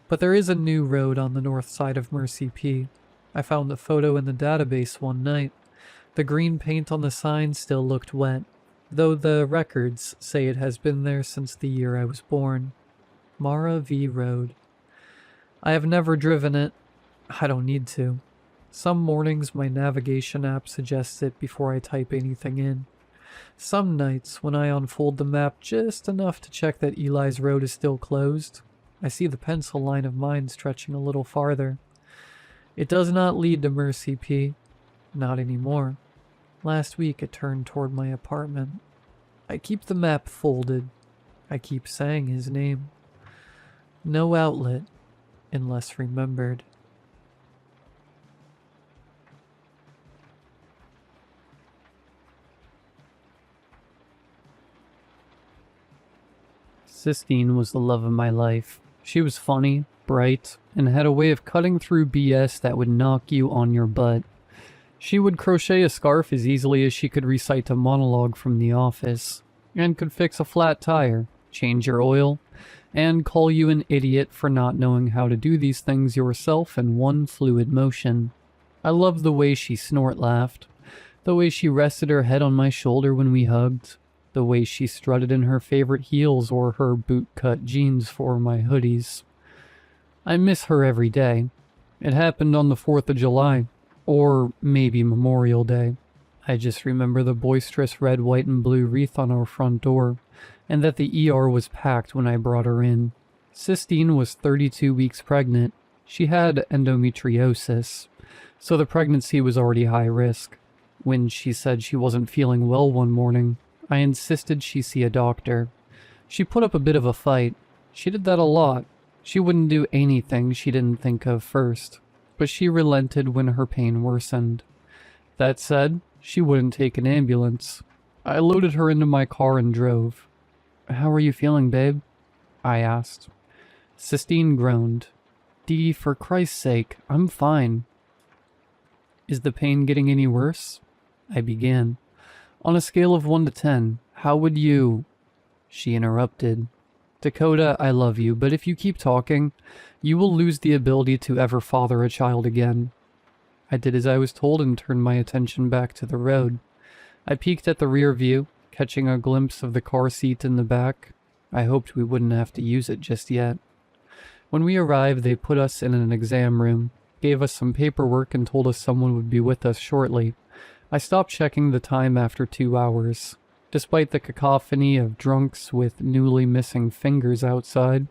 Speaker 1: But there is a new road on the north side of Mercy P. I found the photo in the database one night. The green paint on the sign still looked wet, though the records say it has been there since the year I was born. Mara V Road. I have never driven it. I don't need to. Some mornings my navigation app suggests it before I type anything in. Some nights, when I unfold the map just enough to check that Eli's Road is still closed, I see the pencil line of mine stretching a little farther. It does not lead to Mercy P. Not anymore. Last week it turned toward my apartment. I keep the map folded. I keep saying his name. No outlet, unless remembered. Sistine was the love of my life. She was funny, bright, and had a way of cutting through BS that would knock you on your butt. She would crochet a scarf as easily as she could recite a monologue from The Office, and could fix a flat tire, change your oil, and call you an idiot for not knowing how to do these things yourself in one fluid motion. I loved the way she snort-laughed, the way she rested her head on my shoulder when we hugged, the way she strutted in her favorite heels or her boot-cut jeans for my hoodies. I miss her every day. It happened on the 4th of July, or maybe Memorial Day. I just remember the boisterous red, white, and blue wreath on our front door, and that the ER was packed when I brought her in. Sistine was 32 weeks pregnant. She had endometriosis, so the pregnancy was already high risk. When she said she wasn't feeling well one morning, I insisted she see a doctor. She put up a bit of a fight. She did that a lot. She wouldn't do anything she didn't think of first, but she relented when her pain worsened. That said, she wouldn't take an ambulance. I loaded her into my car and drove. "How are you feeling, babe?" I asked. Sistine groaned. "Dee, for Christ's sake, I'm fine." "Is the pain getting any worse?" I began. On a scale of 1 to 10, how would you... She interrupted. Dakota, I love you, but if you keep talking, you will lose the ability to ever father a child again. I did as I was told and turned my attention back to the road. I peeked at the rear view, catching a glimpse of the car seat in the back. I hoped we wouldn't have to use it just yet. When we arrived, they put us in an exam room, gave us some paperwork, and told us someone would be with us shortly. I stopped checking the time after 2 hours. Despite the cacophony of drunks with newly missing fingers outside,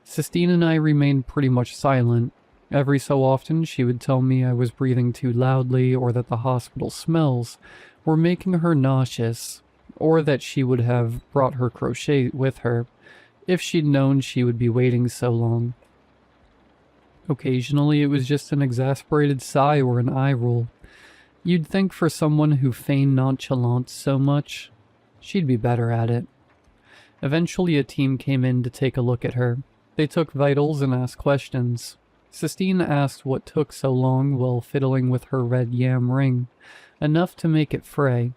Speaker 1: Sistine and I remained pretty much silent. Every so often, she would tell me I was breathing too loudly, or that the hospital smells were making her nauseous, or that she would have brought her crochet with her if she'd known she would be waiting so long. Occasionally, it was just an exasperated sigh or an eye roll. You'd think for someone who feigned nonchalance so much, she'd be better at it. Eventually, a team came in to take a look at her. They took vitals and asked questions. Sistine asked what took so long while fiddling with her red yam ring, enough to make it fray.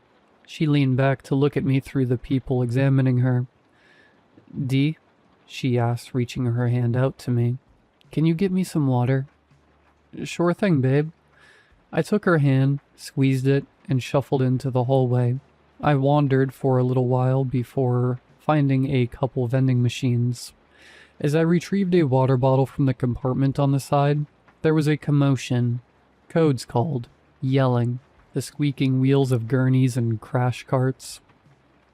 Speaker 1: She leaned back to look at me through the people examining her. "Dee," she asked, reaching her hand out to me. "Can you get me some water?" "Sure thing, babe." I took her hand, squeezed it, and shuffled into the hallway. I wandered for a little while before finding a couple vending machines. As I retrieved a water bottle from the compartment on the side, there was a commotion. Codes called, yelling, the squeaking wheels of gurneys and crash carts.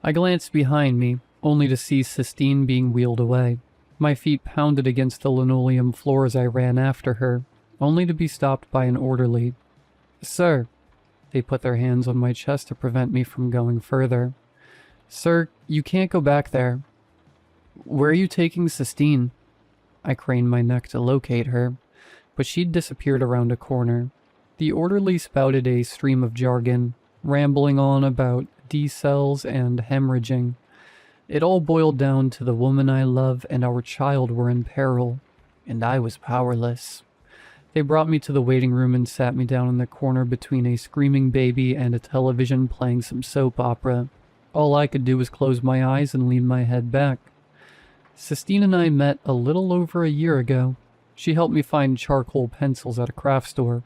Speaker 1: I glanced behind me, only to see Sistine being wheeled away. My feet pounded against the linoleum floor as I ran after her, only to be stopped by an orderly. "Sir," they put their hands on my chest to prevent me from going further. "Sir, you can't go back there." "Where are you taking Sistine?" I craned my neck to locate her, but she'd disappeared around a corner. The orderly spouted a stream of jargon, rambling on about D-cells and hemorrhaging. It all boiled down to the woman I love and our child were in peril, and I was powerless. They brought me to the waiting room and sat me down in the corner between a screaming baby and a television playing some soap opera. All I could do was close my eyes and lean my head back. Sistine and I met a little over a year ago. She helped me find charcoal pencils at a craft store,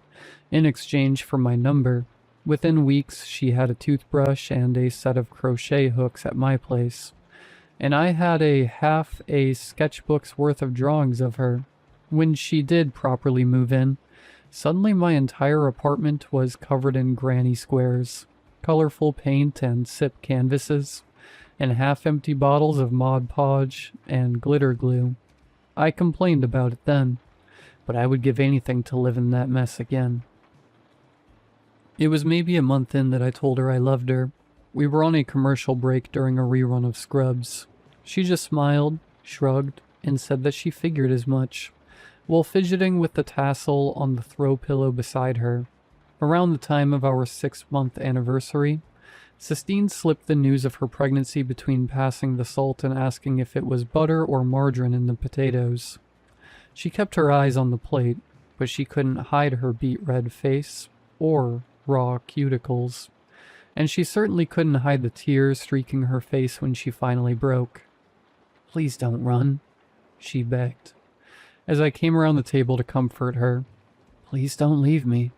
Speaker 1: in exchange for my number. Within weeks, she had a toothbrush and a set of crochet hooks at my place. And I had half a sketchbook's worth of drawings of her. When she did properly move in, suddenly my entire apartment was covered in granny squares, colorful paint and sip canvases, and half-empty bottles of Mod Podge and glitter glue. I complained about it then, but I would give anything to live in that mess again. It was maybe a month in that I told her I loved her. We were on a commercial break during a rerun of Scrubs. She just smiled, shrugged, and said that she figured as much, while fidgeting with the tassel on the throw pillow beside her. Around the time of our 6-month anniversary, Sistine slipped the news of her pregnancy between passing the salt and asking if it was butter or margarine in the potatoes. She kept her eyes on the plate, but she couldn't hide her beet-red face, or raw cuticles. And she certainly couldn't hide the tears streaking her face when she finally broke. "Please don't run," she begged, as I came around the table to comfort her. "Please don't leave me."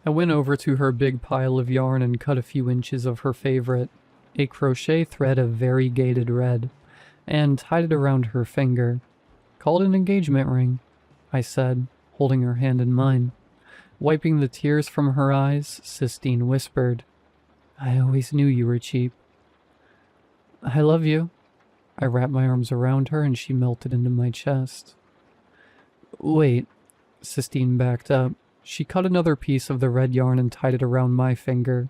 Speaker 1: I went over to her big pile of yarn and cut a few inches of her favorite, a crochet thread of variegated red, and tied it around her finger. "Call it an engagement ring," I said, holding her hand in mine. Wiping the tears from her eyes, Sistine whispered, "I always knew you were cheap." "I love you." I wrapped my arms around her and she melted into my chest. "Wait," Sistine backed up. She cut another piece of the red yarn and tied it around my finger.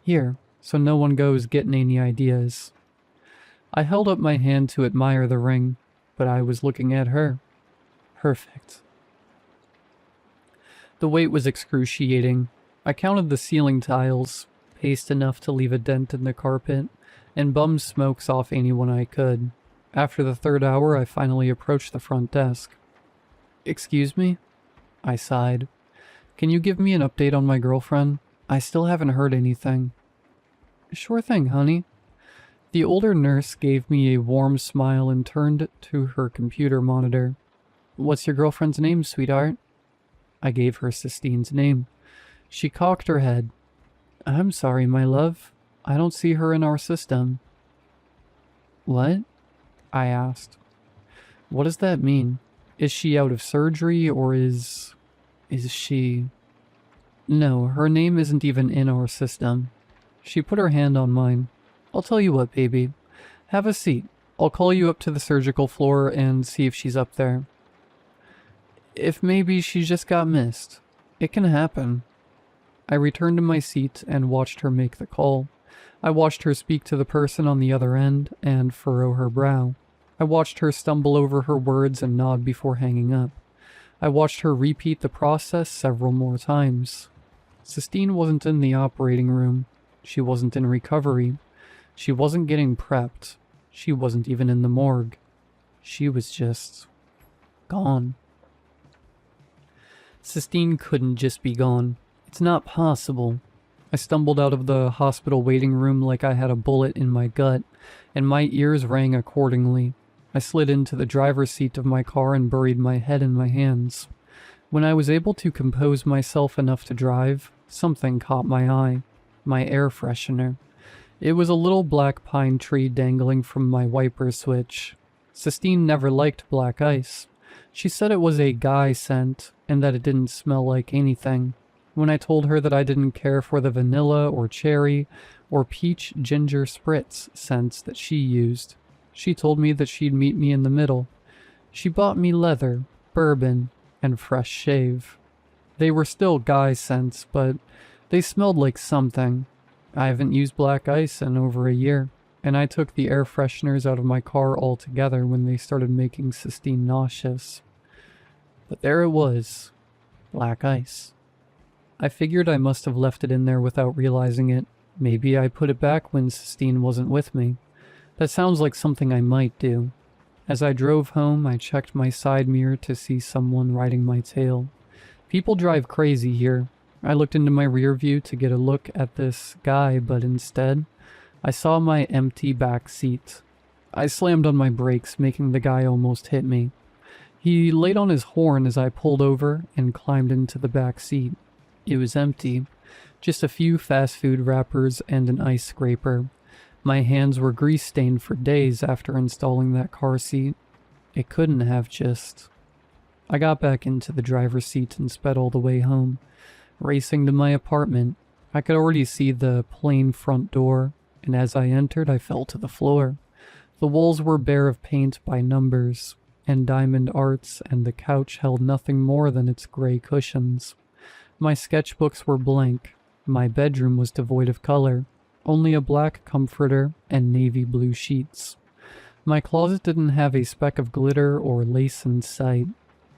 Speaker 1: "Here, so no one goes getting any ideas." I held up my hand to admire the ring, but I was looking at her. Perfect. The weight was excruciating. I counted the ceiling tiles, paste enough to leave a dent in the carpet, and bummed smokes off anyone I could. After the 3rd hour, I finally approached the front desk. "Excuse me?" I sighed. "Can you give me an update on my girlfriend? I still haven't heard anything. Sure thing, honey. The older nurse gave me a warm smile and turned to her computer monitor. What's your girlfriend's name, sweetheart? I gave her Sistine's name. She cocked her head. I'm sorry, my love. I don't see her in our system. What? I asked. What does that mean? Is she out of surgery, or is she... No, her name isn't even in our system. She put her hand on mine. I'll tell you what, baby. Have a seat. I'll call you up to the surgical floor and see if she's up there. If maybe she just got missed. It can happen. I returned to my seat and watched her make the call. I watched her speak to the person on the other end and furrow her brow. I watched her stumble over her words and nod before hanging up. I watched her repeat the process several more times. Sistine wasn't in the operating room. She wasn't in recovery. She wasn't getting prepped. She wasn't even in the morgue. She was just... gone. Sistine couldn't just be gone. It's not possible. I stumbled out of the hospital waiting room like I had a bullet in my gut, and my ears rang accordingly. I slid into the driver's seat of my car and buried my head in my hands. When I was able to compose myself enough to drive, something caught my eye. My air freshener. It was a little black pine tree dangling from my wiper switch. Sistine never liked black ice. She said it was a guy scent, and that it didn't smell like anything. When I told her that I didn't care for the vanilla or cherry or peach ginger spritz scents that she used, she told me that she'd meet me in the middle. She bought me leather, bourbon, and fresh shave. They were still guy scents, but they smelled like something. I haven't used black ice in over a year, and I took the air fresheners out of my car altogether when they started making Sistine nauseous. But there it was, black ice. I figured I must have left it in there without realizing it. Maybe I put it back when Sistine wasn't with me. That sounds like something I might do. As I drove home, I checked my side mirror to see someone riding my tail. People drive crazy here. I looked into my rear view to get a look at this guy, but instead, I saw my empty back seat. I slammed on my brakes, making the guy almost hit me. He laid on his horn as I pulled over and climbed into the back seat. It was empty. Just a few fast food wrappers and an ice scraper. My hands were grease-stained for days after installing that car seat. It couldn't have just... I got back into the driver's seat and sped all the way home. Racing to my apartment, I could already see the plain front door, and as I entered, I fell to the floor. The walls were bare of paint by numbers and diamond arts, and the couch held nothing more than its gray cushions. My sketchbooks were blank. My bedroom was devoid of color, only a black comforter and navy blue sheets. My closet didn't have a speck of glitter or lace in sight.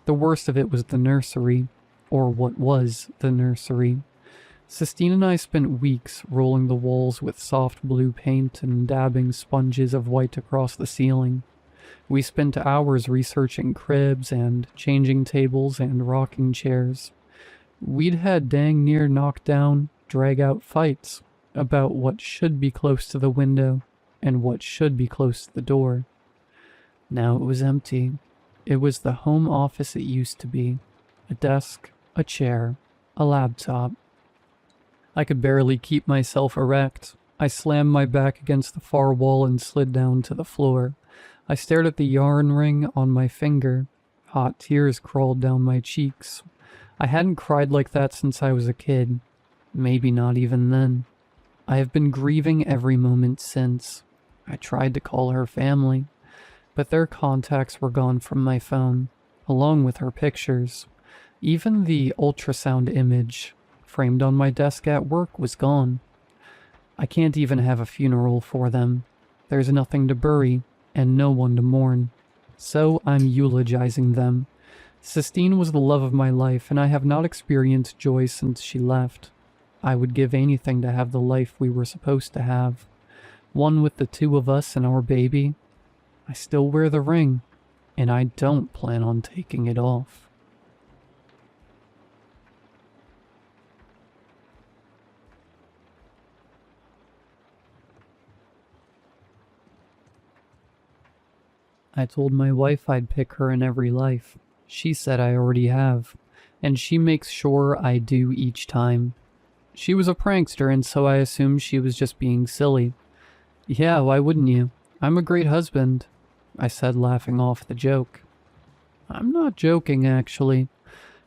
Speaker 1: The worst of it was the nursery, or what was the nursery. Sistine and I spent weeks rolling the walls with soft blue paint and dabbing sponges of white across the ceiling. We spent hours researching cribs and changing tables and rocking chairs. We'd had dang near knockdown, drag-out fights about what should be close to the window and what should be close to the door. Now it was empty. It was the home office it used to be. A desk, a chair, a laptop. I could barely keep myself erect. I slammed my back against the far wall and slid down to the floor. I stared at the yarn ring on my finger. Hot tears crawled down my cheeks. I hadn't cried like that since I was a kid. Maybe not even then. I have been grieving every moment since. I tried to call her family, but their contacts were gone from my phone, along with her pictures. Even the ultrasound image, framed on my desk at work, was gone. I can't even have a funeral for them. There's nothing to bury, and no one to mourn. So I'm eulogizing them. Sistine was the love of my life, and I have not experienced joy since she left. I would give anything to have the life we were supposed to have. One with the two of us and our baby. I still wear the ring, and I don't plan on taking it off. I told my wife I'd pick her in every life. She said I already have, and she makes sure I do each time. She was a prankster, and so I assumed she was just being silly. Yeah, why wouldn't you? I'm a great husband, I said, laughing off the joke. I'm not joking, actually.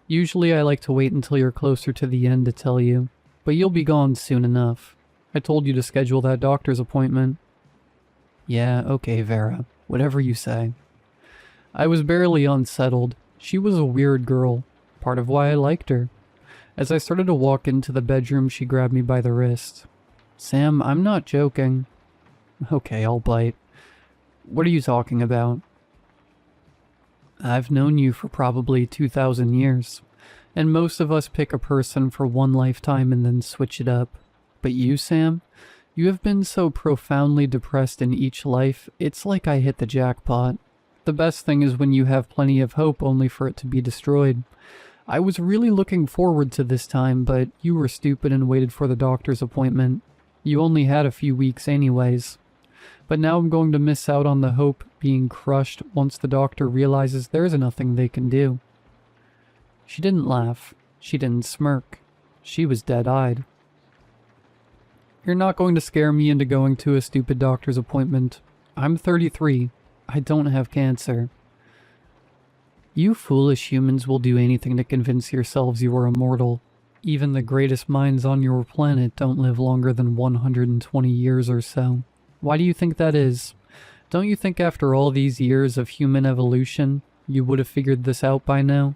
Speaker 1: Usually I like to wait until you're closer to the end to tell you, but you'll be gone soon enough. I told you to schedule that doctor's appointment. Yeah, okay, Vera. Whatever you say. I was barely unsettled. She was a weird girl, part of why I liked her. As I started to walk into the bedroom, she grabbed me by the wrist. Sam, I'm not joking. Okay, I'll bite. What are you talking about? I've known you for probably 2,000 years, and most of us pick a person for one lifetime and then switch it up. But you, Sam, you have been so profoundly depressed in each life, it's like I hit the jackpot. The best thing is when you have plenty of hope only for it to be destroyed. I was really looking forward to this time, but you were stupid and waited for the doctor's appointment. You only had a few weeks anyways. But now I'm going to miss out on the hope being crushed once the doctor realizes there's nothing they can do. She didn't laugh. She didn't smirk. She was dead-eyed. You're not going to scare me into going to a stupid doctor's appointment. I'm 33. I don't have cancer. You foolish humans will do anything to convince yourselves you are immortal. Even the greatest minds on your planet don't live longer than 120 years or so. Why do you think that is? Don't you think after all these years of human evolution, you would have figured this out by now?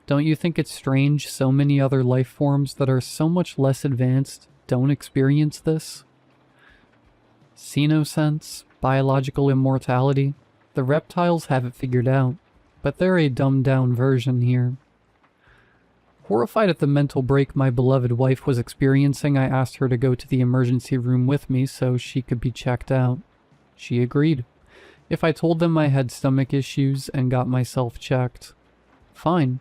Speaker 1: Don't you think it's strange so many other life forms that are so much less advanced don't experience this? Xenosense, biological immortality, the reptiles have it figured out, but they're a dumbed-down version here. Horrified at the mental break my beloved wife was experiencing, I asked her to go to the emergency room with me so she could be checked out. She agreed. If I told them I had stomach issues and got myself checked, fine.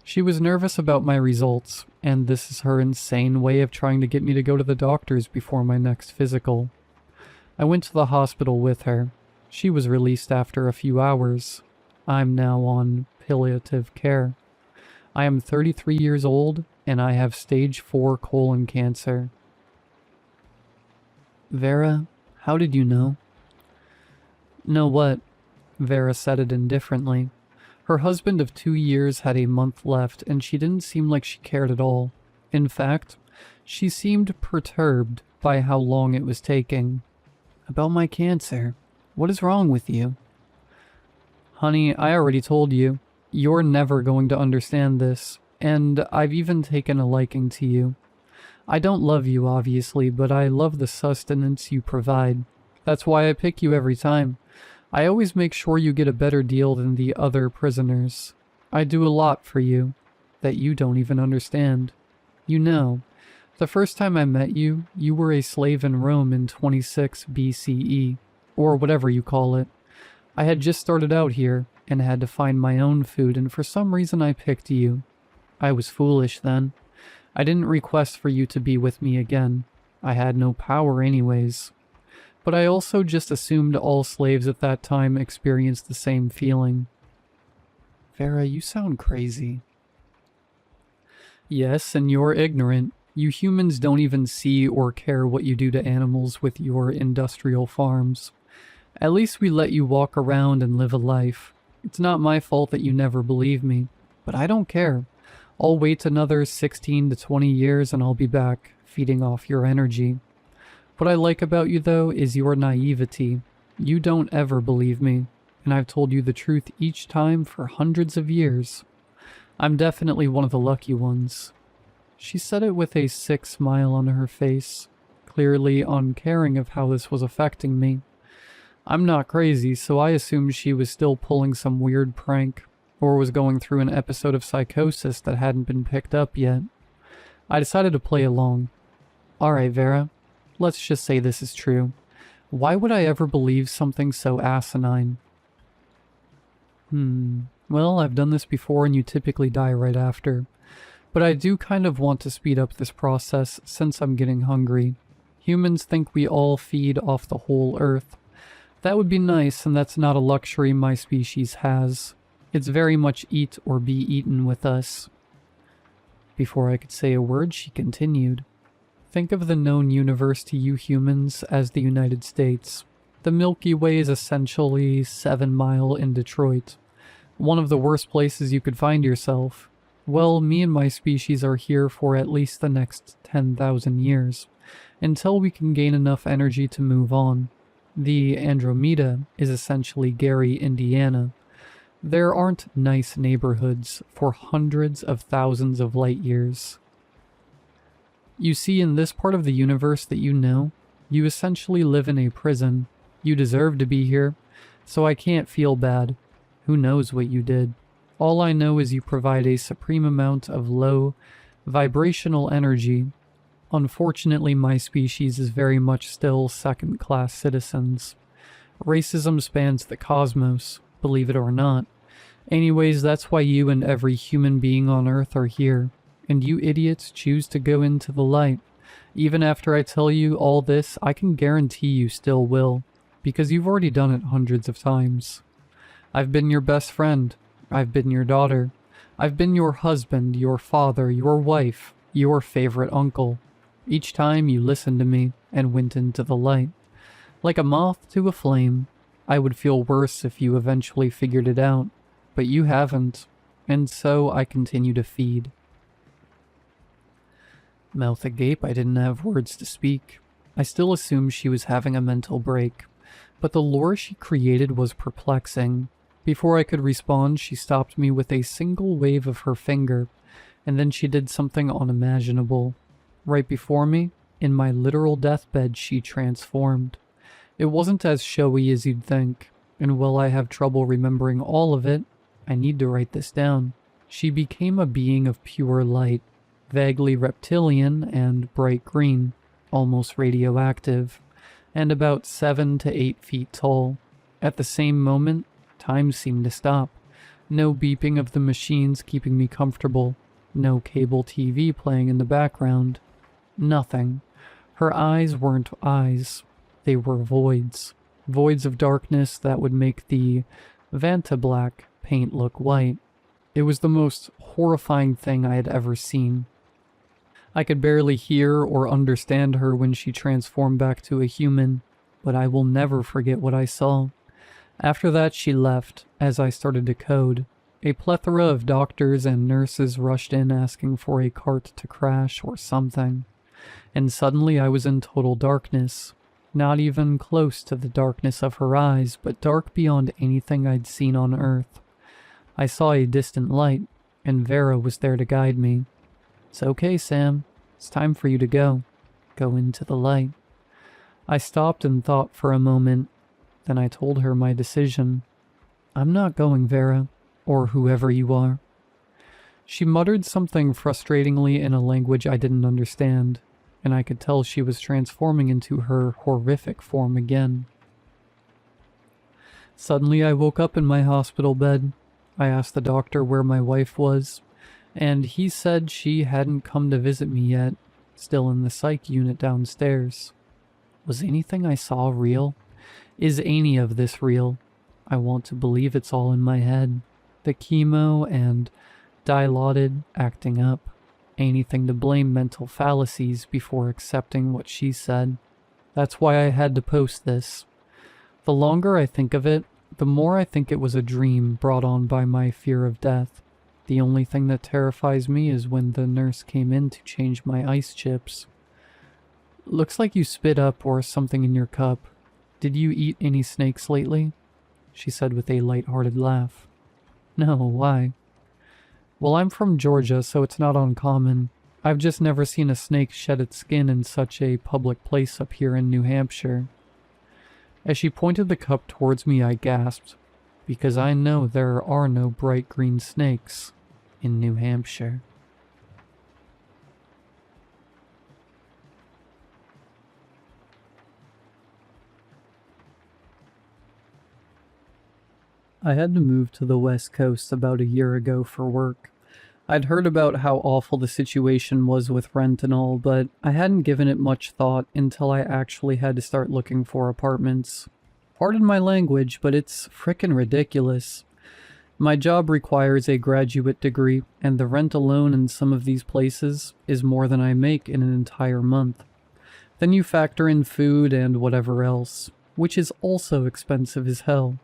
Speaker 1: She was nervous about my results, and this is her insane way of trying to get me to go to the doctors before my next physical. I went to the hospital with her. She was released after a few hours. I'm now on palliative care. I am 33 years old, and I have stage 4 colon cancer. Vera, how did you know? Know what? Vera said it indifferently. Her husband of 2 years had a month left, and she didn't seem like she cared at all. In fact, she seemed perturbed by how long it was taking. About my cancer. What is wrong with you? Honey, I already told you. You're never going to understand this, and I've even taken a liking to you. I don't love you, obviously, but I love the sustenance you provide. That's why I pick you every time. I always make sure you get a better deal than the other prisoners. I do a lot for you that you don't even understand. You know, the first time I met you, you were a slave in Rome in 26 BCE, or whatever you call it. I had just started out here, and had to find my own food, and for some reason I picked you. I was foolish then. I didn't request for you to be with me again. I had no power anyways. But I also just assumed all slaves at that time experienced the same feeling. Vera, you sound crazy. Yes, and you're ignorant. You humans don't even see or care what you do to animals with your industrial farms. At least we let you walk around and live a life. It's not my fault that you never believe me, but I don't care. I'll wait another 16 to 20 years and I'll be back, feeding off your energy. What I like about you, though, is your naivety. You don't ever believe me, and I've told you the truth each time for hundreds of years. I'm definitely one of the lucky ones. She said it with a sick smile on her face, clearly uncaring of how this was affecting me. I'm not crazy, so I assumed she was still pulling some weird prank, or was going through an episode of psychosis that hadn't been picked up yet. I decided to play along. Alright, Vera, let's just say this is true. Why would I ever believe something so asinine? Well, I've done this before and you typically die right after. But I do kind of want to speed up this process since I'm getting hungry. Humans think we all feed off the whole earth. That would be nice, and that's not a luxury my species has. It's very much eat or be eaten with us. Before I could say a word, she continued. Think of the known universe to you humans as the United States. The Milky Way is essentially 7 Mile in Detroit. One of the worst places you could find yourself. Well, me and my species are here for at least the next 10,000 years, until we can gain enough energy to move on. The Andromeda is essentially Gary, Indiana. There aren't nice neighborhoods for hundreds of thousands of light years. You see, in this part of the universe that you know, you essentially live in a prison. You deserve to be here, so I can't feel bad. Who knows what you did? All I know is you provide a supreme amount of low, vibrational energy. Unfortunately, my species is very much still second-class citizens. Racism spans the cosmos, believe it or not. Anyways, that's why you and every human being on Earth are here, and you idiots choose to go into the light. Even after I tell you all this, I can guarantee you still will, because you've already done it hundreds of times. I've been your best friend. I've been your daughter. I've been your husband, your father, your wife, your favorite uncle. Each time you listened to me and went into the light. Like a moth to a flame. I would feel worse if you eventually figured it out. But you haven't, and so I continue to feed. Mouth agape, I didn't have words to speak. I still assumed she was having a mental break, but the lore she created was perplexing. Before I could respond, she stopped me with a single wave of her finger, and then she did something unimaginable. Right before me, in my literal deathbed, she transformed. It wasn't as showy as you'd think, and while I have trouble remembering all of it, I need to write this down. She became a being of pure light, vaguely reptilian and bright green, almost radioactive, and about 7 to 8 feet tall. At the same moment, time seemed to stop. No beeping of the machines keeping me comfortable. No cable TV playing in the background. Nothing. Her eyes weren't eyes. They were voids. Voids of darkness that would make the Vantablack paint look white. It was the most horrifying thing I had ever seen. I could barely hear or understand her when she transformed back to a human, but I will never forget what I saw. After that, she left, as I started to code. A plethora of doctors and nurses rushed in asking for a cart to crash or something. And suddenly I was in total darkness. Not even close to the darkness of her eyes, but dark beyond anything I'd seen on Earth. I saw a distant light, and Vera was there to guide me. It's okay, Sam. It's time for you to go. Go into the light. I stopped and thought for a moment. Then I told her my decision. I'm not going, Vera, or whoever you are. She muttered something frustratingly in a language I didn't understand, and I could tell she was transforming into her horrific form again. Suddenly I woke up in my hospital bed. I asked the doctor where my wife was, and he said she hadn't come to visit me yet, still in the psych unit downstairs. Was anything I saw real? Is any of this real? I want to believe it's all in my head. The chemo and dilaudid acting up. Anything to blame mental fallacies before accepting what she said. That's why I had to post this. The longer I think of it, the more I think it was a dream brought on by my fear of death. The only thing that terrifies me is when the nurse came in to change my ice chips. Looks like you spit up or something in your cup. Did you eat any snakes lately? She said with a light-hearted laugh. No, why? Well, I'm from Georgia, so it's not uncommon. I've just never seen a snake shed its skin in such a public place up here in New Hampshire. As she pointed the cup towards me, I gasped, because I know there are no bright green snakes in New Hampshire. I had to move to the West Coast about a year ago for work. I'd heard about how awful the situation was with rent and all, but I hadn't given it much thought until I actually had to start looking for apartments. Pardon my language, but it's frickin' ridiculous. My job requires a graduate degree, and the rent alone in some of these places is more than I make in an entire month. Then you factor in food and whatever else, which is also expensive as hell.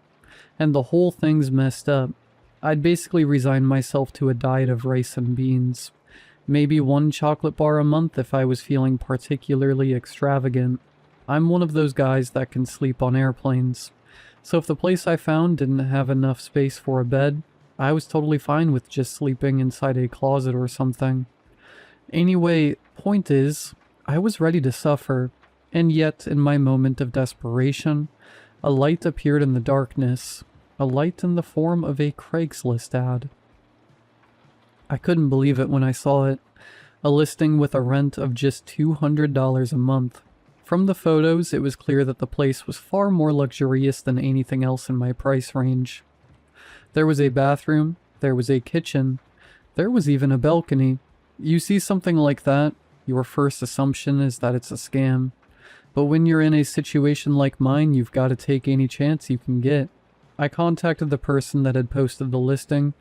Speaker 1: And the whole thing's messed up. I'd basically resign myself to a diet of rice and beans. Maybe one chocolate bar a month if I was feeling particularly extravagant. I'm one of those guys that can sleep on airplanes. So if the place I found didn't have enough space for a bed, I was totally fine with just sleeping inside a closet or something. Anyway, point is, I was ready to suffer, and yet in my moment of desperation, a light appeared in the darkness, a light in the form of a Craigslist ad. I couldn't believe it when I saw it, a listing with a rent of just $200 a month. From the photos, it was clear that the place was far more luxurious than anything else in my price range. There was a bathroom, there was a kitchen, there was even a balcony. You see something like that, your first assumption is that it's a scam. But when you're in a situation like mine, you've got to take any chance you can get. I contacted the person that had posted the listing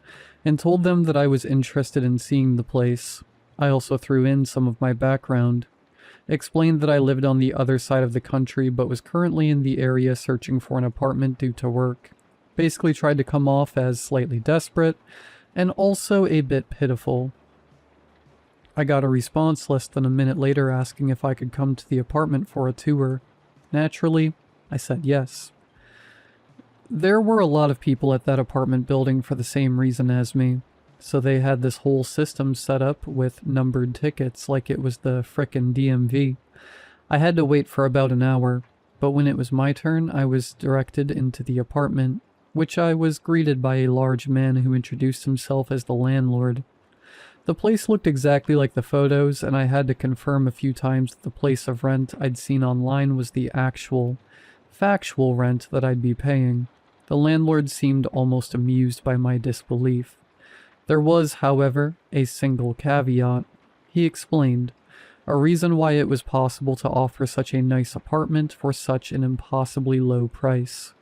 Speaker 1: and told them that I was interested in seeing the place. I also threw in some of my background. Explained that I lived on the other side of the country but was currently in the area searching for an apartment due to work. Basically tried to come off as slightly desperate and also a bit pitiful. I got a response less than a minute later asking if I could come to the apartment for a tour. Naturally, I said yes. There were a lot of people at that apartment building for the same reason as me. So they had this whole system set up with numbered tickets like it was the frickin' DMV. I had to wait for about an hour, but when it was my turn, I was directed into the apartment, which I was greeted by a large man who introduced himself as the landlord. The place looked exactly like the photos, and I had to confirm a few times that the place of rent I'd seen online was the actual, factual rent that I'd be paying. The landlord seemed almost amused by my disbelief. There was, however, a single caveat. He explained, a reason why it was possible to offer such a nice apartment for such an impossibly low price.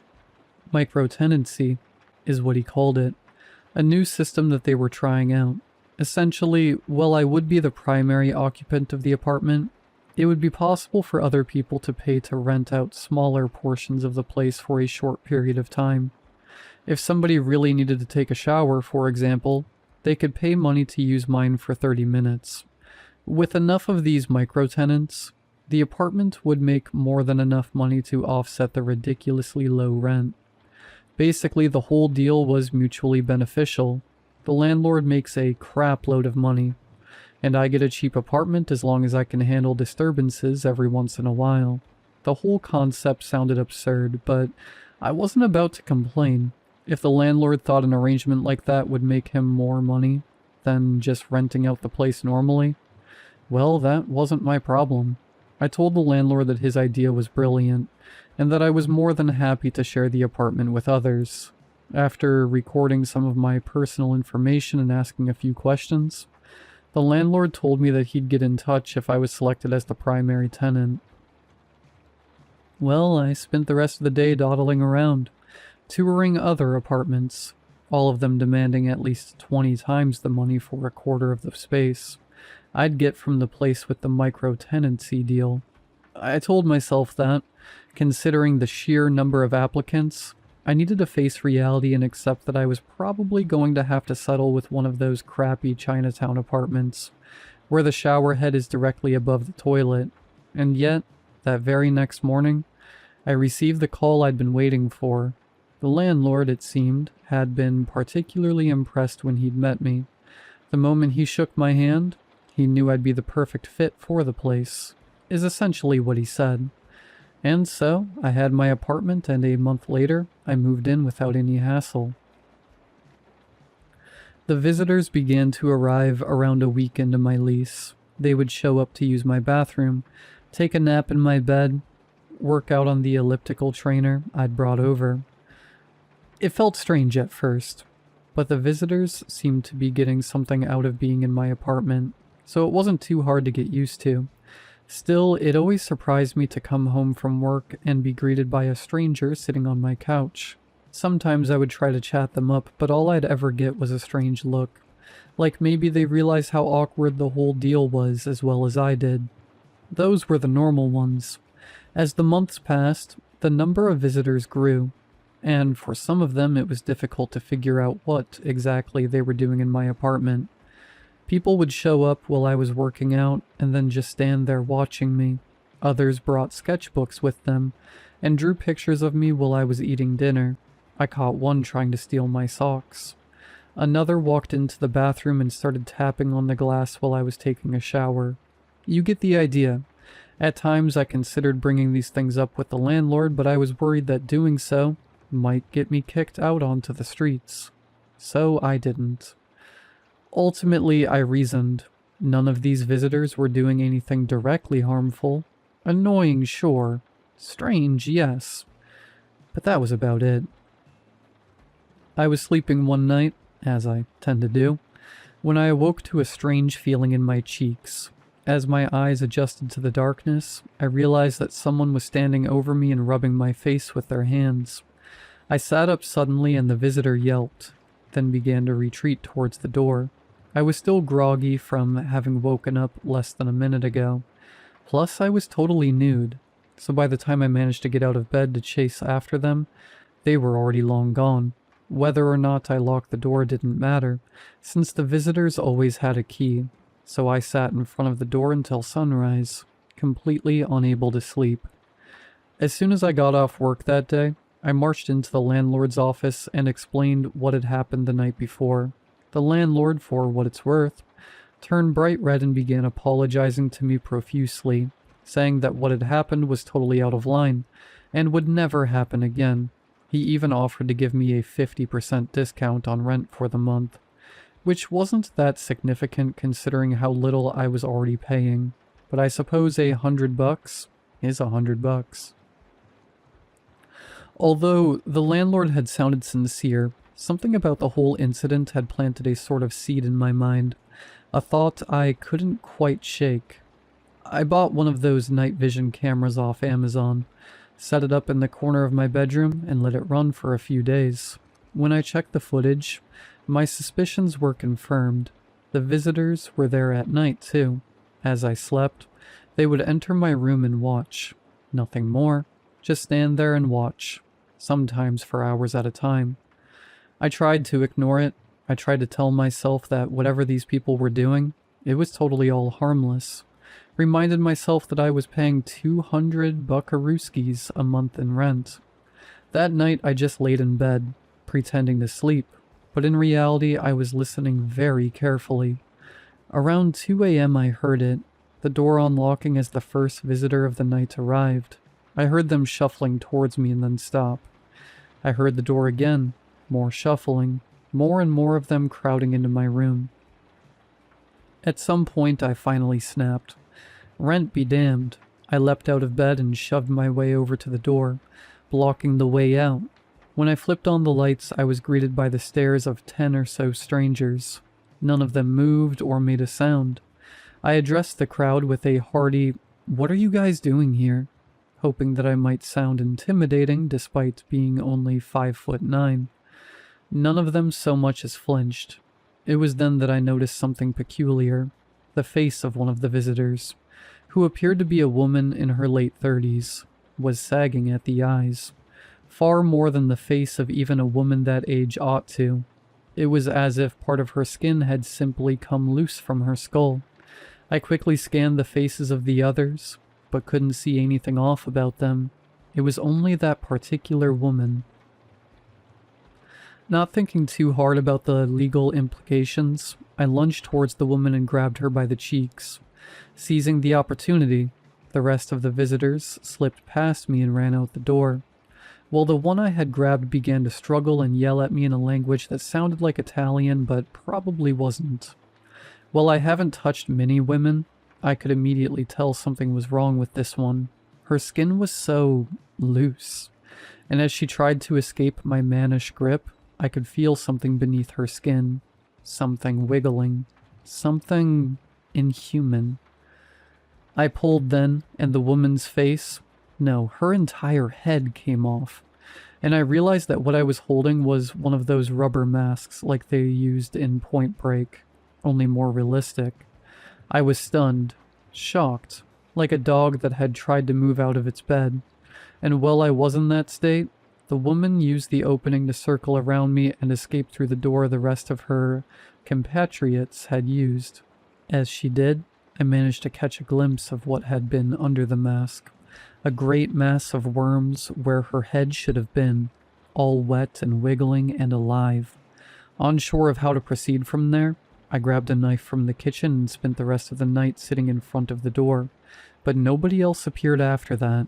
Speaker 1: Microtenancy is what he called it, a new system that they were trying out. Essentially, while I would be the primary occupant of the apartment, it would be possible for other people to pay to rent out smaller portions of the place for a short period of time. If somebody really needed to take a shower, for example, they could pay money to use mine for 30 minutes. With enough of these microtenants, the apartment would make more than enough money to offset the ridiculously low rent. Basically, the whole deal was mutually beneficial. The landlord makes a crap load of money, and I get a cheap apartment as long as I can handle disturbances every once in a while. The whole concept sounded absurd, but I wasn't about to complain. If the landlord thought an arrangement like that would make him more money than just renting out the place normally, well, that wasn't my problem. I told the landlord that his idea was brilliant, and that I was more than happy to share the apartment with others. After recording some of my personal information and asking a few questions, the landlord told me that he'd get in touch if I was selected as the primary tenant. Well, I spent the rest of the day dawdling around, touring other apartments, all of them demanding at least 20 times the money for a quarter of the space I'd get from the place with the micro-tenancy deal. I told myself that, considering the sheer number of applicants, I needed to face reality and accept that I was probably going to have to settle with one of those crappy Chinatown apartments, where the shower head is directly above the toilet. And yet, that very next morning, I received the call I'd been waiting for. The landlord, it seemed, had been particularly impressed when he'd met me. The moment he shook my hand, he knew I'd be the perfect fit for the place, is essentially what he said. And so, I had my apartment, and a month later, I moved in without any hassle. The visitors began to arrive around a week into my lease. They would show up to use my bathroom, take a nap in my bed, work out on the elliptical trainer I'd brought over. It felt strange at first, but the visitors seemed to be getting something out of being in my apartment, so it wasn't too hard to get used to. Still, it always surprised me to come home from work and be greeted by a stranger sitting on my couch. Sometimes I would try to chat them up, but all I'd ever get was a strange look. Like maybe they realized how awkward the whole deal was as well as I did. Those were the normal ones. As the months passed, the number of visitors grew, and for some of them it was difficult to figure out what exactly they were doing in my apartment. People would show up while I was working out and then just stand there watching me. Others brought sketchbooks with them and drew pictures of me while I was eating dinner. I caught one trying to steal my socks. Another walked into the bathroom and started tapping on the glass while I was taking a shower. You get the idea. At times I considered bringing these things up with the landlord, but I was worried that doing so might get me kicked out onto the streets. So I didn't. Ultimately, I reasoned. None of these visitors were doing anything directly harmful. Annoying, sure. Strange, yes. But that was about it. I was sleeping one night, as I tend to do, when I awoke to a strange feeling in my cheeks. As my eyes adjusted to the darkness, I realized that someone was standing over me and rubbing my face with their hands. I sat up suddenly and the visitor yelped, then began to retreat towards the door. I was still groggy from having woken up less than a minute ago. Plus, I was totally nude, so by the time I managed to get out of bed to chase after them, they were already long gone. Whether or not I locked the door didn't matter, since the visitors always had a key, so I sat in front of the door until sunrise, completely unable to sleep. As soon as I got off work that day, I marched into the landlord's office and explained what had happened the night before. The landlord, for what it's worth, turned bright red and began apologizing to me profusely, saying that what had happened was totally out of line and would never happen again. He even offered to give me a 50% discount on rent for the month, which wasn't that significant considering how little I was already paying, but I suppose $100 is $100. Although the landlord had sounded sincere, something about the whole incident had planted a sort of seed in my mind, a thought I couldn't quite shake. I bought one of those night vision cameras off Amazon, set it up in the corner of my bedroom, and let it run for a few days. When I checked the footage, my suspicions were confirmed. The visitors were there at night, too. As I slept, they would enter my room and watch. Nothing more. Just stand there and watch. Sometimes for hours at a time. I tried to ignore it. I tried to tell myself that whatever these people were doing, it was totally all harmless. Reminded myself that I was paying 200 buckarooskies a month in rent. That night I just laid in bed, pretending to sleep, but in reality I was listening very carefully. Around 2 a.m. I heard it, the door unlocking as the first visitor of the night arrived. I heard them shuffling towards me and then stop. I heard the door again, more shuffling, more and more of them crowding into my room. At some point I finally snapped. Rent be damned. I leapt out of bed and shoved my way over to the door, blocking the way out. When I flipped on the lights, I was greeted by the stares of 10 or so strangers. None of them moved or made a sound. I addressed the crowd with a hearty, "What are you guys doing here?" hoping that I might sound intimidating despite being only 5'9". None of them so much as flinched. It was then that I noticed something peculiar. The face of one of the visitors, who appeared to be a woman in her late 30s, was sagging at the eyes, far more than the face of even a woman that age ought to. It was as if part of her skin had simply come loose from her skull. I quickly scanned the faces of the others, but couldn't see anything off about them. It was only that particular woman. Not thinking too hard about the legal implications, I lunged towards the woman and grabbed her by the cheeks. Seizing the opportunity, the rest of the visitors slipped past me and ran out the door, while the one I had grabbed began to struggle and yell at me in a language that sounded like Italian but probably wasn't. While I haven't touched many women, I could immediately tell something was wrong with this one. Her skin was so loose, and as she tried to escape my mannish grip, I could feel something beneath her skin. Something wiggling. Something inhuman. I pulled then, and the woman's face, no, her entire head came off. And I realized that what I was holding was one of those rubber masks like they used in Point Break, only more realistic. I was stunned, shocked, like a dog that had tried to move out of its bed. And while I was in that state, the woman used the opening to circle around me and escape through the door the rest of her compatriots had used. As she did, I managed to catch a glimpse of what had been under the mask. A great mass of worms where her head should have been, all wet and wiggling and alive. Unsure of how to proceed from there, I grabbed a knife from the kitchen and spent the rest of the night sitting in front of the door, but nobody else appeared after that.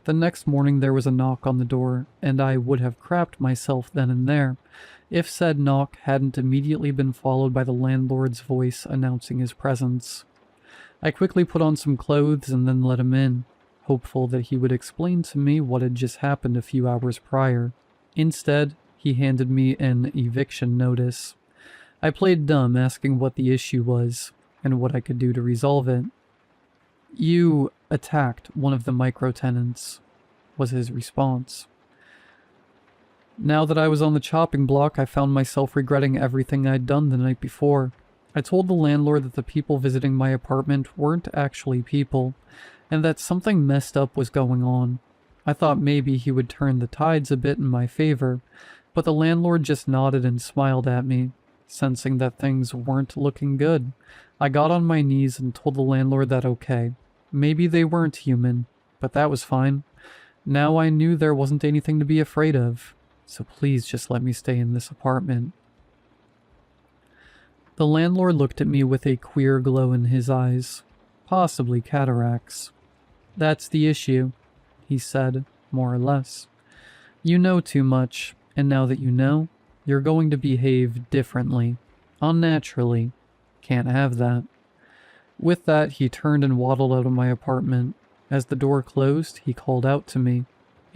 Speaker 1: The next morning there was a knock on the door, and I would have crapped myself then and there, if said knock hadn't immediately been followed by the landlord's voice announcing his presence. I quickly put on some clothes and then let him in, hopeful that he would explain to me what had just happened a few hours prior. Instead, he handed me an eviction notice. I played dumb, asking what the issue was, and what I could do to resolve it. "You attacked one of the micro-tenants," was his response. Now that I was on the chopping block, I found myself regretting everything I'd done the night before. I told the landlord that the people visiting my apartment weren't actually people, and that something messed up was going on. I thought maybe he would turn the tides a bit in my favor, but the landlord just nodded and smiled at me, sensing that things weren't looking good. I got on my knees and told the landlord that okay, maybe they weren't human, but that was fine. Now I knew there wasn't anything to be afraid of, so please just let me stay in this apartment. The landlord looked at me with a queer glow in his eyes, possibly cataracts. "That's the issue," he said, more or less. "You know too much, and now that you know, you're going to behave differently, unnaturally. Can't have that." With that, he turned and waddled out of my apartment. As the door closed, he called out to me,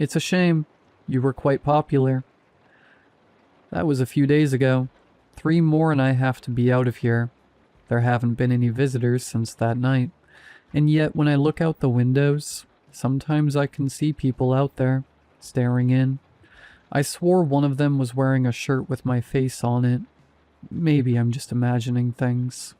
Speaker 1: "It's a shame. You were quite popular." That was a few days ago. 3 more and I have to be out of here. There haven't been any visitors since that night. And yet when I look out the windows, sometimes I can see people out there, staring in. I swore one of them was wearing a shirt with my face on it. Maybe I'm just imagining things.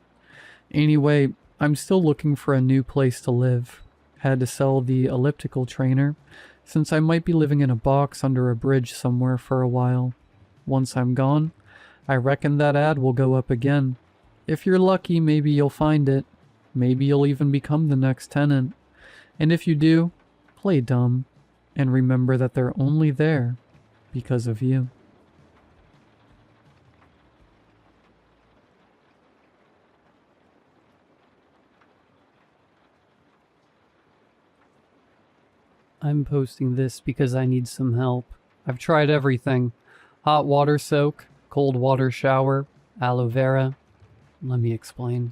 Speaker 1: Anyway, I'm still looking for a new place to live. Had to sell the elliptical trainer, since I might be living in a box under a bridge somewhere for a while. Once I'm gone, I reckon that ad will go up again. If you're lucky, maybe you'll find it. Maybe you'll even become the next tenant. And if you do, play dumb, and remember that they're only there because of you. I'm posting this because I need some help. I've tried everything. Hot water soak, cold water shower, aloe vera. Let me explain.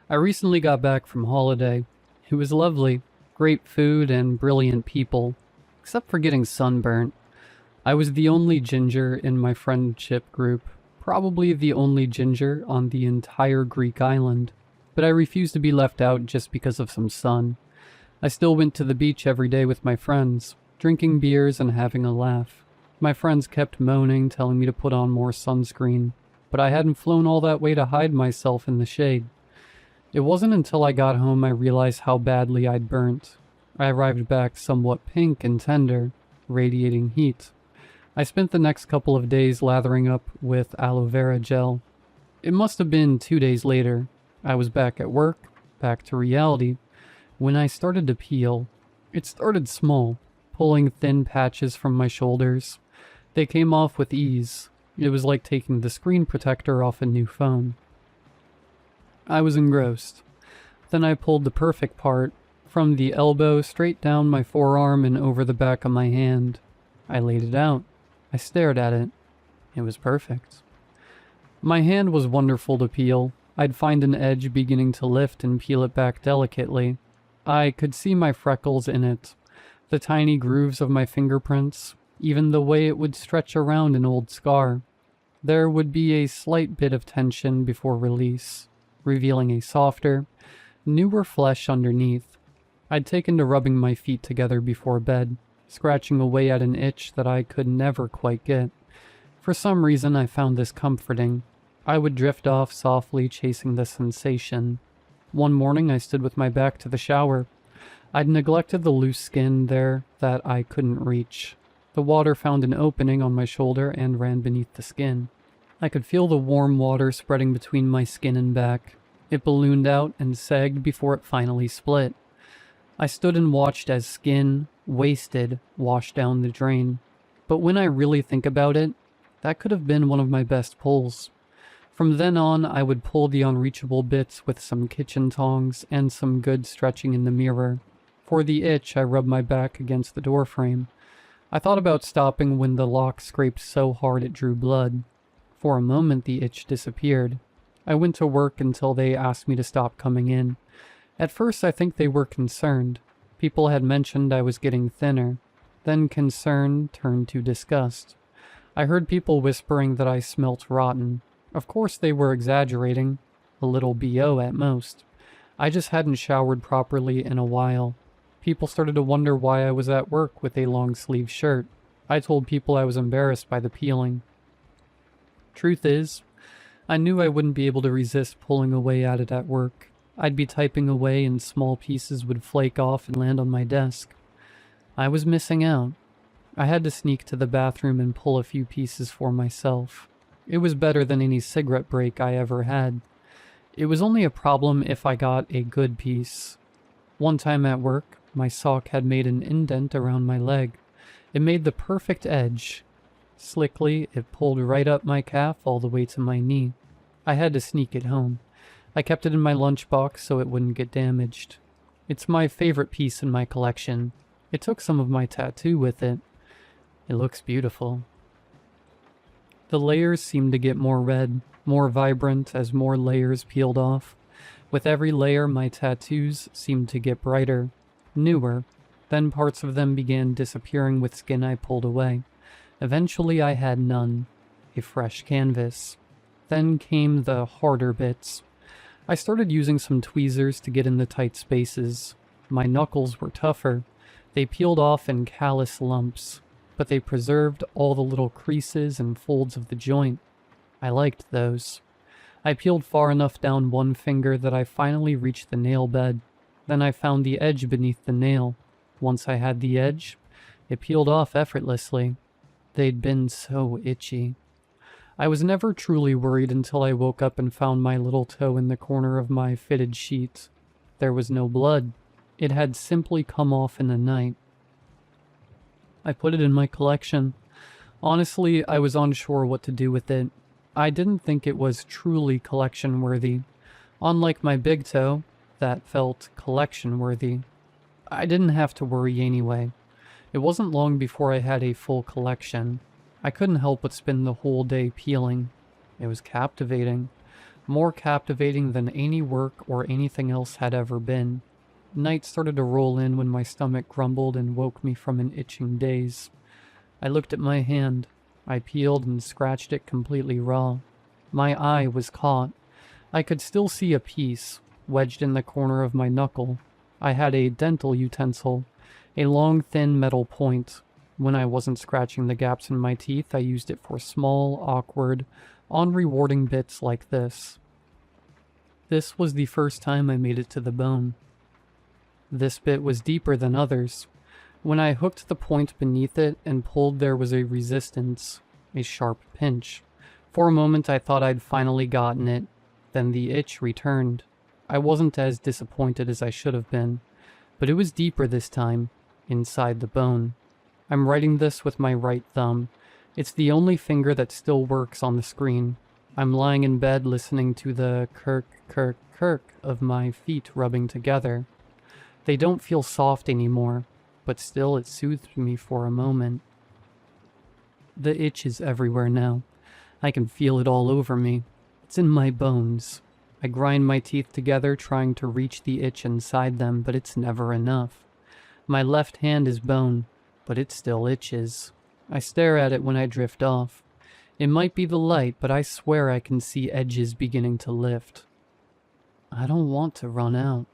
Speaker 1: I recently got back from holiday. It was lovely. Great food and brilliant people. Except for getting sunburnt. I was the only ginger in my friendship group. Probably the only ginger on the entire Greek island. But I refused to be left out just because of some sun. I still went to the beach every day with my friends, drinking beers and having a laugh. My friends kept moaning, telling me to put on more sunscreen, but I hadn't flown all that way to hide myself in the shade. It wasn't until I got home I realized how badly I'd burnt. I arrived back somewhat pink and tender, radiating heat. I spent the next couple of days lathering up with aloe vera gel. It must have been 2 days later. I was back at work, back to reality, when I started to peel. It started small, pulling thin patches from my shoulders. They came off with ease. It was like taking the screen protector off a new phone. I was engrossed. Then I pulled the perfect part, from the elbow straight down my forearm and over the back of my hand. I laid it out. I stared at it. It was perfect. My hand was wonderful to peel. I'd find an edge beginning to lift and peel it back delicately. I could see my freckles in it, the tiny grooves of my fingerprints, even the way it would stretch around an old scar. There would be a slight bit of tension before release, revealing a softer, newer flesh underneath. I'd taken to rubbing my feet together before bed, scratching away at an itch that I could never quite get. For some reason, I found this comforting. I would drift off softly, chasing the sensation. One morning, I stood with my back to the shower. I'd neglected the loose skin there that I couldn't reach. The water found an opening on my shoulder and ran beneath the skin. I could feel the warm water spreading between my skin and back. It ballooned out and sagged before it finally split. I stood and watched as skin, wasted, washed down the drain. But when I really think about it, that could have been one of my best pulls. From then on, I would pull the unreachable bits with some kitchen tongs and some good stretching in the mirror. For the itch, I rubbed my back against the doorframe. I thought about stopping when the lock scraped so hard it drew blood. For a moment, the itch disappeared. I went to work until they asked me to stop coming in. At first, I think they were concerned. People had mentioned I was getting thinner. Then concern turned to disgust. I heard people whispering that I smelt rotten. Of course they were exaggerating. A little BO at most. I just hadn't showered properly in a while. People started to wonder why I was at work with a long-sleeve shirt. I told people I was embarrassed by the peeling. Truth is, I knew I wouldn't be able to resist pulling away at it at work. I'd be typing away and small pieces would flake off and land on my desk. I was missing out. I had to sneak to the bathroom and pull a few pieces for myself. It was better than any cigarette break I ever had. It was only a problem if I got a good piece. One time at work, my sock had made an indent around my leg. It made the perfect edge. Slickly, it pulled right up my calf all the way to my knee. I had to sneak it home. I kept it in my lunchbox so it wouldn't get damaged. It's my favorite piece in my collection. It took some of my tattoo with it. It looks beautiful. The layers seemed to get more red, more vibrant as more layers peeled off. With every layer, my tattoos seemed to get brighter, newer. Then parts of them began disappearing with skin I pulled away. Eventually I had none. A fresh canvas. Then came the harder bits. I started using some tweezers to get in the tight spaces. My knuckles were tougher. They peeled off in callous lumps, but they preserved all the little creases and folds of the joint. I liked those. I peeled far enough down one finger that I finally reached the nail bed. Then I found the edge beneath the nail. Once I had the edge, it peeled off effortlessly. They'd been so itchy. I was never truly worried until I woke up and found my little toe in the corner of my fitted sheet. There was no blood. It had simply come off in the night. I put it in my collection. Honestly, I was unsure what to do with it. I didn't think it was truly collection-worthy. Unlike my big toe, that felt collection-worthy. I didn't have to worry anyway. It wasn't long before I had a full collection. I couldn't help but spend the whole day peeling. It was captivating. More captivating than any work or anything else had ever been. Night started to roll in when my stomach grumbled and woke me from an itching daze. I looked at my hand. I peeled and scratched it completely raw. My eye was caught. I could still see a piece, wedged in the corner of my knuckle. I had a dental utensil, a long thin metal point. When I wasn't scratching the gaps in my teeth, I used it for small, awkward, unrewarding bits like this. This was the first time I made it to the bone. This bit was deeper than others. When I hooked the point beneath it and pulled, there was a resistance, a sharp pinch. For a moment I thought I'd finally gotten it. Then the itch returned. I wasn't as disappointed as I should have been, but it was deeper this time, inside the bone. I'm writing this with my right thumb. It's the only finger that still works on the screen. I'm lying in bed listening to the kirk, kirk, kirk of my feet rubbing together. They don't feel soft anymore, but still it soothed me for a moment. The itch is everywhere now. I can feel it all over me. It's in my bones. I grind my teeth together trying to reach the itch inside them, but it's never enough. My left hand is bone, but it still itches. I stare at it when I drift off. It might be the light, but I swear I can see edges beginning to lift. I don't want to run out.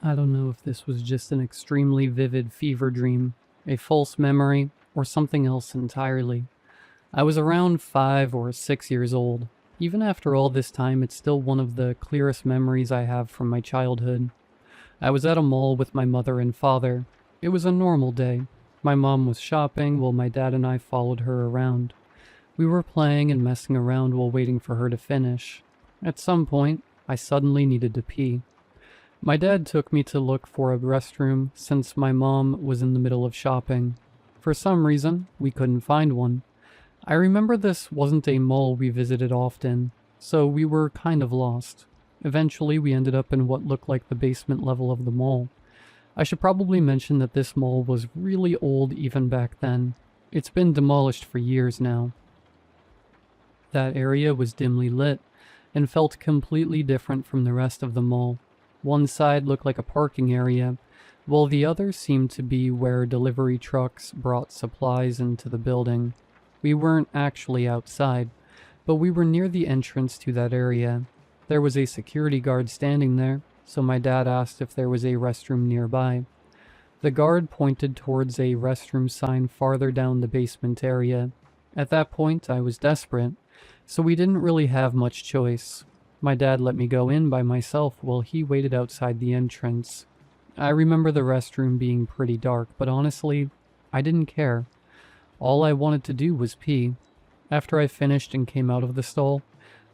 Speaker 1: I don't know if this was just an extremely vivid fever dream, a false memory, or something else entirely. I was around 5 or 6 years old. Even after all this time, it's still one of the clearest memories I have from my childhood. I was at a mall with my mother and father. It was a normal day. My mom was shopping while my dad and I followed her around. We were playing and messing around while waiting for her to finish. At some point, I suddenly needed to pee. My dad took me to look for a restroom since my mom was in the middle of shopping. For some reason, we couldn't find one. I remember this wasn't a mall we visited often, so we were kind of lost. Eventually, we ended up in what looked like the basement level of the mall. I should probably mention that this mall was really old even back then. It's been demolished for years now. That area was dimly lit and felt completely different from the rest of the mall. One side looked like a parking area, while the other seemed to be where delivery trucks brought supplies into the building. We weren't actually outside, but we were near the entrance to that area. There was a security guard standing there, so my dad asked if there was a restroom nearby. The guard pointed towards a restroom sign farther down the basement area. At that point, I was desperate, so we didn't really have much choice. My dad let me go in by myself while he waited outside the entrance. I remember the restroom being pretty dark, but honestly, I didn't care. All I wanted to do was pee. After I finished and came out of the stall,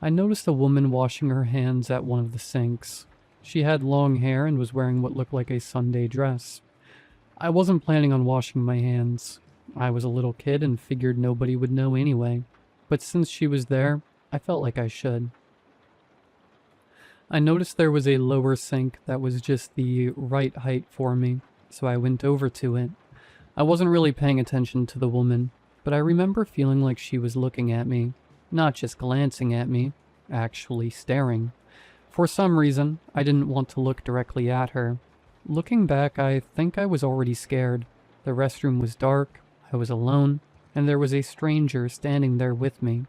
Speaker 1: I noticed a woman washing her hands at one of the sinks. She had long hair and was wearing what looked like a Sunday dress. I wasn't planning on washing my hands. I was a little kid and figured nobody would know anyway. But since she was there, I felt like I should. I noticed there was a lower sink that was just the right height for me, so I went over to it. I wasn't really paying attention to the woman, but I remember feeling like she was looking at me. Not just glancing at me, actually staring. For some reason, I didn't want to look directly at her. Looking back, I think I was already scared. The restroom was dark, I was alone, and there was a stranger standing there with me.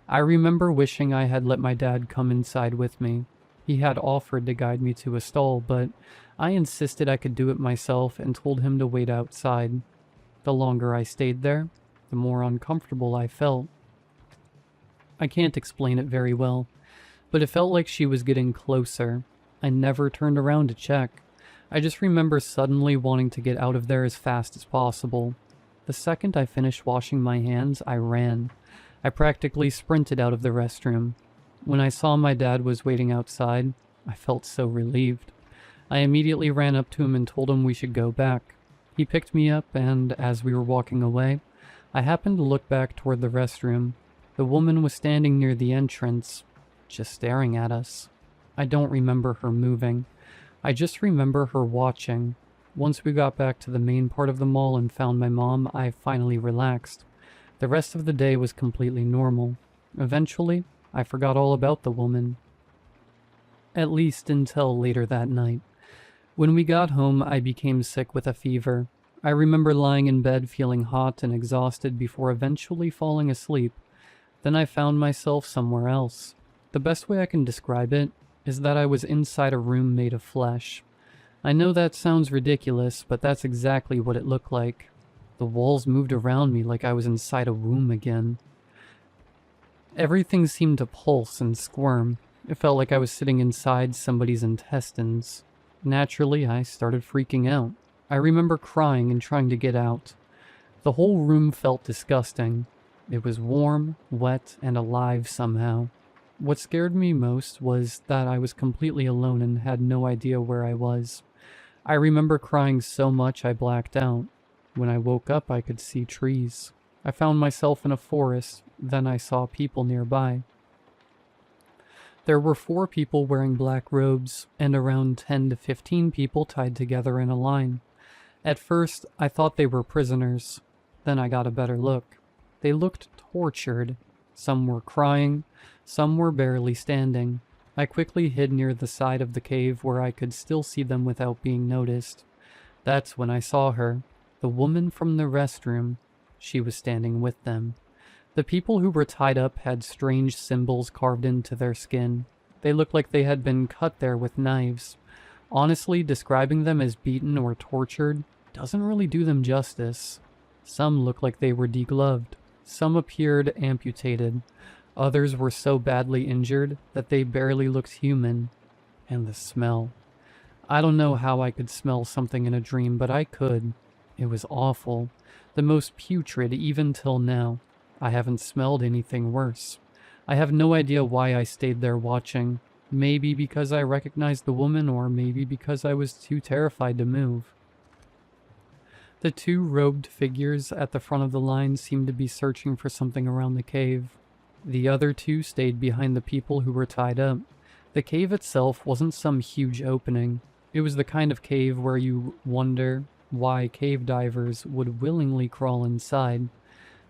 Speaker 1: I remember wishing I had let my dad come inside with me. He had offered to guide me to a stall, but I insisted I could do it myself and told him to wait outside. The longer I stayed there, the more uncomfortable I felt. I can't explain it very well, but it felt like she was getting closer. I never turned around to check. I just remember suddenly wanting to get out of there as fast as possible. The second I finished washing my hands, I ran. I practically sprinted out of the restroom. When I saw my dad was waiting outside, I felt so relieved. I immediately ran up to him and told him we should go back. He picked me up, and as we were walking away, I happened to look back toward the restroom. The woman was standing near the entrance, just staring at us. I don't remember her moving. I just remember her watching. Once we got back to the main part of the mall and found my mom, I finally relaxed. The rest of the day was completely normal. Eventually, I forgot all about the woman. At least until later that night. When we got home, I became sick with a fever. I remember lying in bed feeling hot and exhausted before eventually falling asleep. Then I found myself somewhere else. The best way I can describe it is that I was inside a room made of flesh. I know that sounds ridiculous, but that's exactly what it looked like. The walls moved around me like I was inside a womb again. Everything seemed to pulse and squirm. It felt like I was sitting inside somebody's intestines. Naturally, I started freaking out. I remember crying and trying to get out. The whole room felt disgusting. It was warm, wet, and alive somehow. What scared me most was that I was completely alone and had no idea where I was. I remember crying so much I blacked out. When I woke up, I could see trees. I found myself in a forest, then I saw people nearby. There were 4 people wearing black robes, and around 10 to 15 people tied together in a line. At first, I thought they were prisoners. Then I got a better look. They looked tortured. Some were crying, some were barely standing. I quickly hid near the side of the cave where I could still see them without being noticed. That's when I saw her, the woman from the restroom. She was standing with them. The people who were tied up had strange symbols carved into their skin. They looked like they had been cut there with knives. Honestly, describing them as beaten or tortured doesn't really do them justice. Some look like they were degloved, some appeared amputated, others were so badly injured that they barely looked human. And the smell. I don't know how I could smell something in a dream, but I could. It was awful. The most putrid even till now. I haven't smelled anything worse. I have no idea why I stayed there watching. Maybe because I recognized the woman, or maybe because I was too terrified to move. The two robed figures at the front of the line seemed to be searching for something around the cave. The other two stayed behind the people who were tied up. The cave itself wasn't some huge opening. It was the kind of cave where you wonder why cave divers would willingly crawl inside.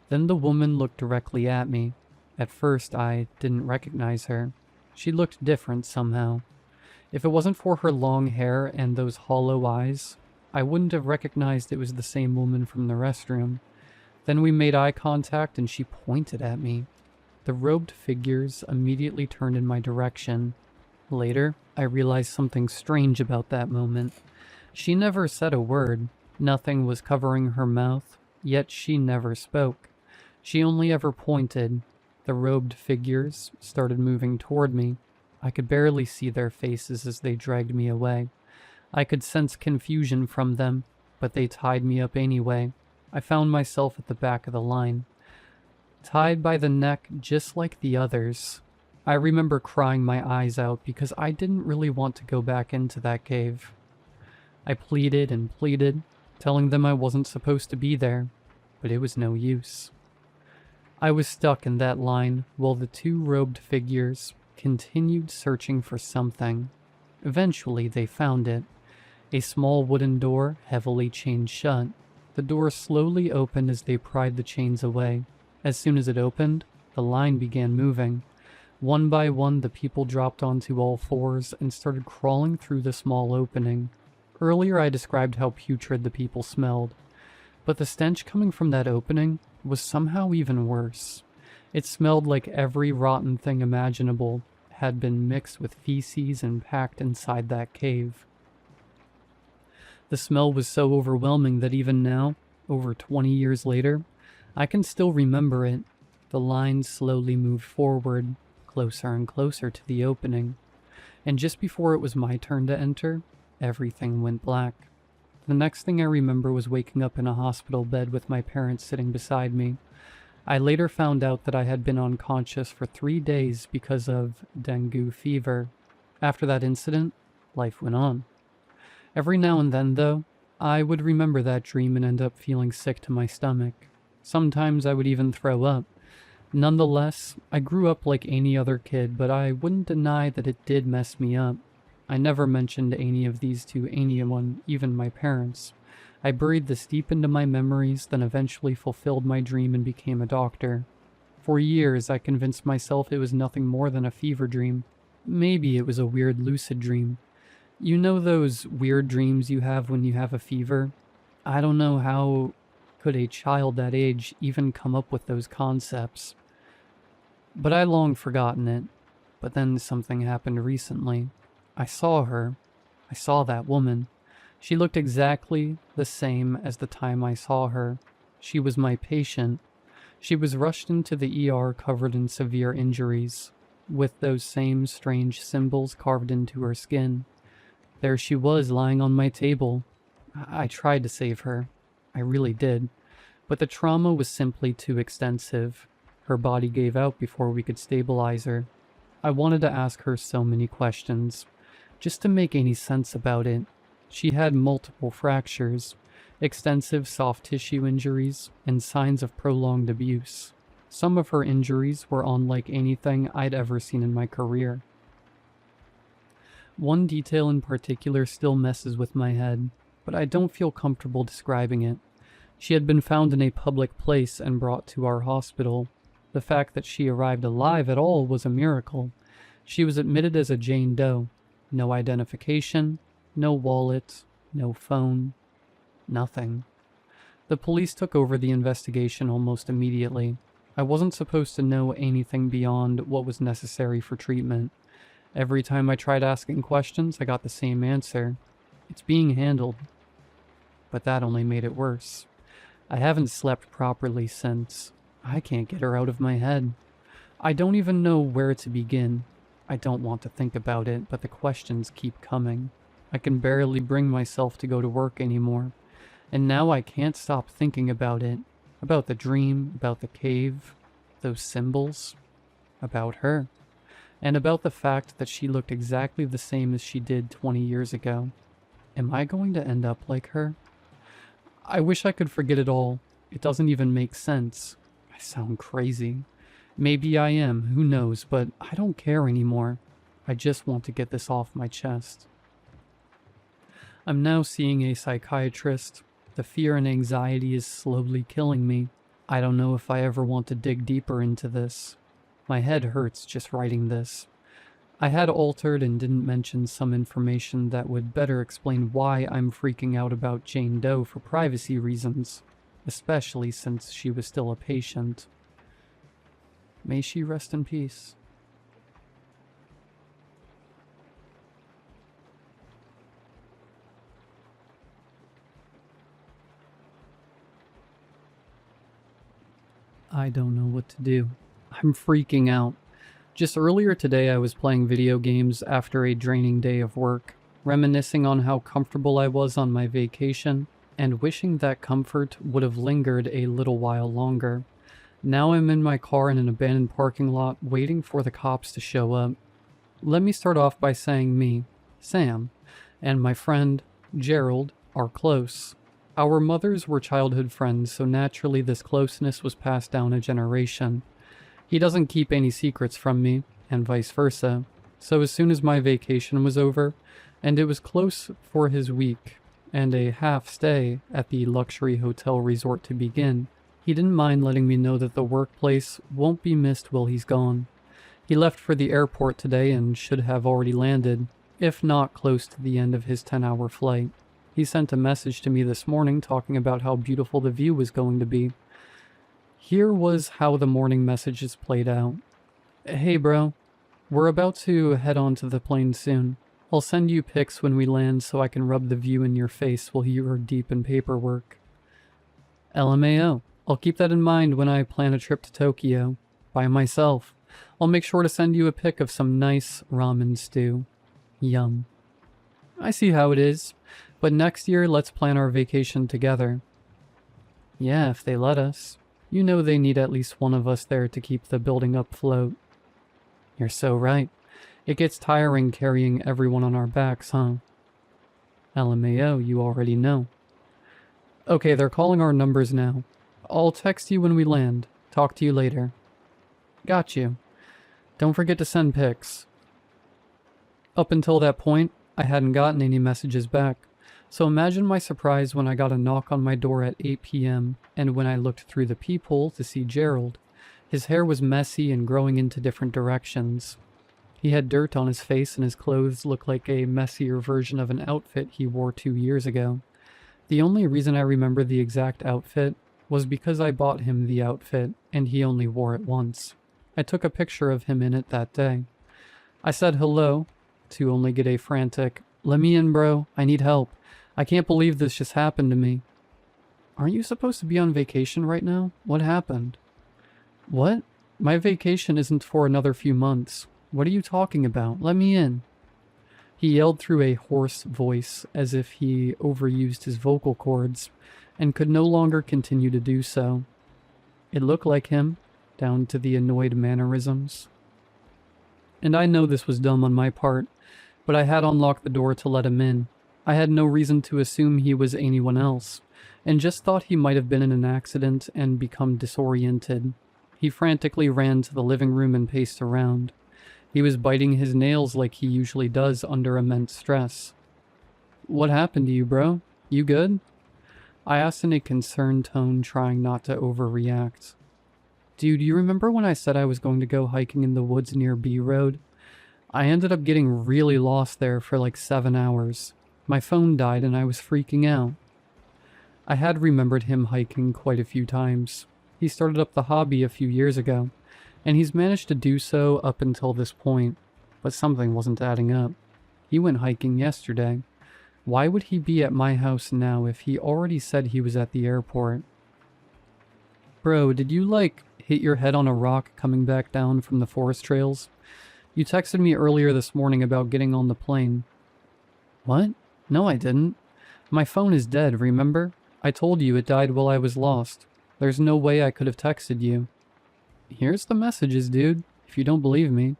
Speaker 1: Then the woman looked directly at me. At first, I didn't recognize her. She looked different somehow. If it wasn't for her long hair and those hollow eyes, I wouldn't have recognized it was the same woman from the restroom. Then we made eye contact and she pointed at me. The robed figures immediately turned in my direction. Later, I realized something strange about that moment. She never said a word. Nothing was covering her mouth, yet she never spoke. She only ever pointed. The robed figures started moving toward me. I could barely see their faces as they dragged me away. I could sense confusion from them, but they tied me up anyway. I found myself at the back of the line, tied by the neck just like the others. I remember crying my eyes out because I didn't really want to go back into that cave. I pleaded and pleaded, telling them I wasn't supposed to be there, but it was no use. I was stuck in that line while the two robed figures continued searching for something. Eventually, they found it. A small wooden door, heavily chained shut. The door slowly opened as they pried the chains away. As soon as it opened, the line began moving. One by one, the people dropped onto all fours and started crawling through the small opening. Earlier, I described how putrid the people smelled, but the stench coming from that opening was somehow even worse. It smelled like every rotten thing imaginable had been mixed with feces and packed inside that cave. The smell was so overwhelming that even now, over 20 years later, I can still remember it. The line slowly moved forward, closer and closer to the opening, and just before it was my turn to enter, everything went black. The next thing I remember was waking up in a hospital bed with my parents sitting beside me. I later found out that I had been unconscious for 3 days because of dengue fever. After that incident, life went on. Every now and then, though, I would remember that dream and end up feeling sick to my stomach. Sometimes I would even throw up. Nonetheless, I grew up like any other kid, but I wouldn't deny that it did mess me up. I never mentioned any of these to anyone, even my parents. I buried this deep into my memories, then eventually fulfilled my dream and became a doctor. For years, I convinced myself it was nothing more than a fever dream. Maybe it was a weird lucid dream. You know those weird dreams you have when you have a fever? I don't know how could a child that age even come up with those concepts. But I long forgotten it. But then something happened recently. I saw her. I saw that woman. She looked exactly the same as the time I saw her. She was my patient. She was rushed into the ER covered in severe injuries, with those same strange symbols carved into her skin. There she was, lying on my table. I tried to save her. I really did. But the trauma was simply too extensive. Her body gave out before we could stabilize her. I wanted to ask her so many questions, just to make any sense about it. She had multiple fractures, extensive soft tissue injuries, and signs of prolonged abuse. Some of her injuries were unlike anything I'd ever seen in my career. One detail in particular still messes with my head, but I don't feel comfortable describing it. She had been found in a public place and brought to our hospital. The fact that she arrived alive at all was a miracle. She was admitted as a Jane Doe. No identification, no wallet, no phone, nothing. The police took over the investigation almost immediately. I wasn't supposed to know anything beyond what was necessary for treatment. Every time I tried asking questions, I got the same answer. It's being handled. But that only made it worse. I haven't slept properly since. I can't get her out of my head. I don't even know where to begin. I don't want to think about it, but the questions keep coming. I can barely bring myself to go to work anymore. And now I can't stop thinking about it. About the dream, about the cave, those symbols, about her. And about the fact that she looked exactly the same as she did 20 years ago. Am I going to end up like her? I wish I could forget it all. It doesn't even make sense. I sound crazy. Maybe I am, who knows, but I don't care anymore. I just want to get this off my chest. I'm now seeing a psychiatrist. The fear and anxiety is slowly killing me. I don't know if I ever want to dig deeper into this. My head hurts just writing this. I had altered and didn't mention some information that would better explain why I'm freaking out about Jane Doe for privacy reasons, especially since she was still a patient. May she rest in peace. I don't know what to do. I'm freaking out. Just earlier today I was playing video games after a draining day of work, reminiscing on how comfortable I was on my vacation, and wishing that comfort would have lingered a little while longer. Now I'm in my car in an abandoned parking lot waiting for the cops to show up. Let me start off by saying me, Sam, and my friend, Gerald, are close. Our mothers were childhood friends, so naturally this closeness was passed down a generation. He doesn't keep any secrets from me, and vice versa. So as soon as my vacation was over, and it was close for his week, and a half stay at the luxury hotel resort to begin, he didn't mind letting me know that the workplace won't be missed while he's gone. He left for the airport today and should have already landed, if not close to the end of his 10-hour flight. He sent a message to me this morning talking about how beautiful the view was going to be. Here was how the morning messages played out. Hey bro, we're about to head on to the plane soon. I'll send you pics when we land so I can rub the view in your face while you are deep in paperwork. LMAO. I'll keep that in mind when I plan a trip to Tokyo. By myself. I'll make sure to send you a pic of some nice ramen stew. Yum. I see how it is. But next year, let's plan our vacation together. Yeah, if they let us. You know they need at least one of us there to keep the building afloat. You're so right. It gets tiring carrying everyone on our backs, huh? LMAO, you already know. Okay, they're calling our numbers now. I'll text you when we land. Talk to you later. Got you. Don't forget to send pics. Up until that point, I hadn't gotten any messages back. So imagine my surprise when I got a knock on my door at 8 p.m. and when I looked through the peephole to see Gerald. His hair was messy and growing into different directions. He had dirt on his face and his clothes looked like a messier version of an outfit he wore 2 years ago. The only reason I remember the exact outfit was because I bought him the outfit and he only wore it once. I took a picture of him in it that day. I said hello, to only get a frantic, "Let me in, bro. I need help. I can't believe this just happened to me." Aren't you supposed to be on vacation right now? What happened? What? My vacation isn't for another few months. What are you talking about? Let me in. He yelled through a hoarse voice as if he overused his vocal cords and could no longer continue to do so. It looked like him, down to the annoyed mannerisms. And I know this was dumb on my part, but I had unlocked the door to let him in. I had no reason to assume he was anyone else, and just thought he might have been in an accident and become disoriented. He frantically ran to the living room and paced around. He was biting his nails like he usually does under immense stress. "What happened to you, bro? You good?" I asked in a concerned tone, trying not to overreact. "Dude, you remember when I said I was going to go hiking in the woods near B Road? I ended up getting really lost there for like 7 hours. My phone died and I was freaking out." I had remembered him hiking quite a few times. He started up the hobby a few years ago, and he's managed to do so up until this point. but something wasn't adding up. He went hiking yesterday. Why would he be at my house now if he already said he was at the airport? Bro, did you, hit your head on a rock coming back down from the forest trails? You texted me earlier this morning about getting on the plane. What? No, I didn't. My phone is dead, remember? I told you it died while I was lost. There's no way I could have texted you. Here's the messages, dude, if you don't believe me.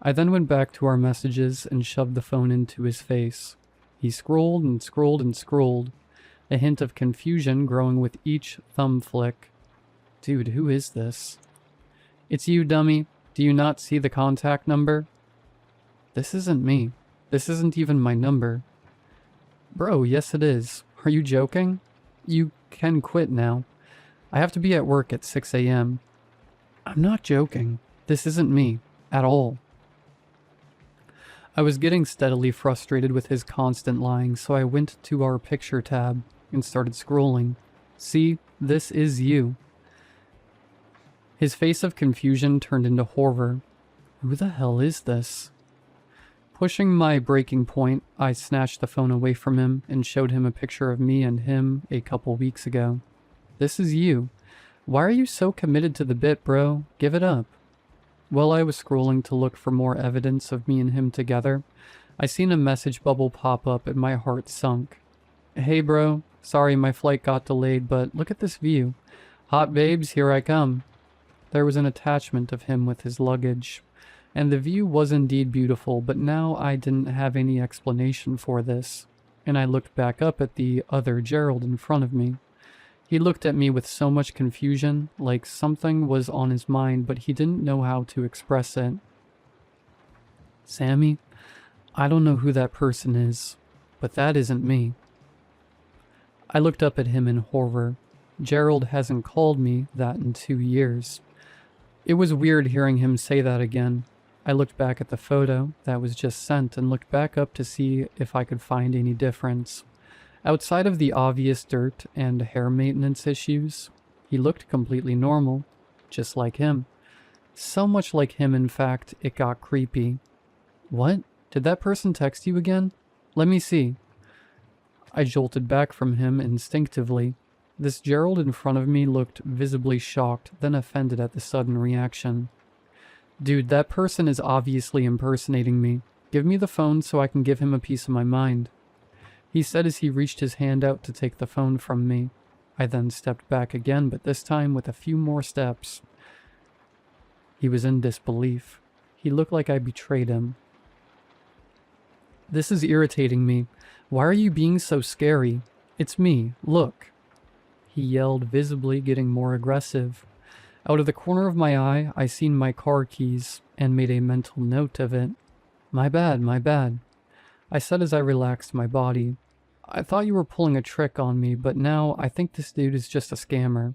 Speaker 1: I then went back to our messages and shoved the phone into his face. He scrolled and scrolled and scrolled, a hint of confusion growing with each thumb flick. Dude, who is this? It's you, dummy. Do you not see the contact number? This isn't me. This isn't even my number. Bro, yes it is. Are you joking? You can quit now. I have to be at work at 6 a.m. I'm not joking. This isn't me. At all. I was getting steadily frustrated with his constant lying, so I went to our picture tab and started scrolling. See, this is you. His face of confusion turned into horror. Who the hell is this? Pushing my breaking point, I snatched the phone away from him and showed him a picture of me and him a couple weeks ago. This is you. Why are you so committed to the bit, bro? Give it up. While I was scrolling to look for more evidence of me and him together, I seen a message bubble pop up and my heart sunk. Hey bro, sorry my flight got delayed, but look at this view. Hot babes, here I come. There was an attachment of him with his luggage, and the view was indeed beautiful, but now I didn't have any explanation for this, and I looked back up at the other Gerald in front of me. He looked at me with so much confusion, like something was on his mind, but he didn't know how to express it. Sammy, I don't know who that person is, but that isn't me. I looked up at him in horror. Gerald hasn't called me that in 2 years. It was weird hearing him say that again. I looked back at the photo that was just sent and looked back up to see if I could find any difference. Outside of the obvious dirt and hair maintenance issues, he looked completely normal, just like him. So much like him, in fact, it got creepy. What? Did that person text you again? Let me see. I jolted back from him instinctively. This Gerald in front of me looked visibly shocked, then offended at the sudden reaction. Dude, that person is obviously impersonating me. Give me the phone so I can give him a piece of my mind. He said as he reached his hand out to take the phone from me. I then stepped back again, but this time with a few more steps. He was in disbelief. He looked like I betrayed him. This is irritating me. Why are you being so scary? It's me. Look. He yelled, visibly getting more aggressive. Out of the corner of my eye, I seen my car keys and made a mental note of it. My bad, my bad. I said as I relaxed my body. I thought you were pulling a trick on me, but now I think this dude is just a scammer.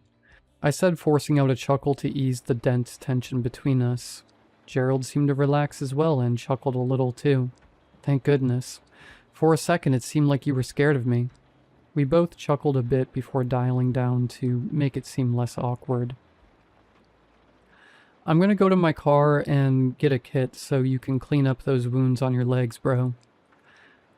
Speaker 1: I said, forcing out a chuckle to ease the dense tension between us. Gerald seemed to relax as well and chuckled a little too. Thank goodness. For a second it seemed like you were scared of me. We both chuckled a bit before dialing down to make it seem less awkward. I'm gonna go to my car and get a kit so you can clean up those wounds on your legs, bro.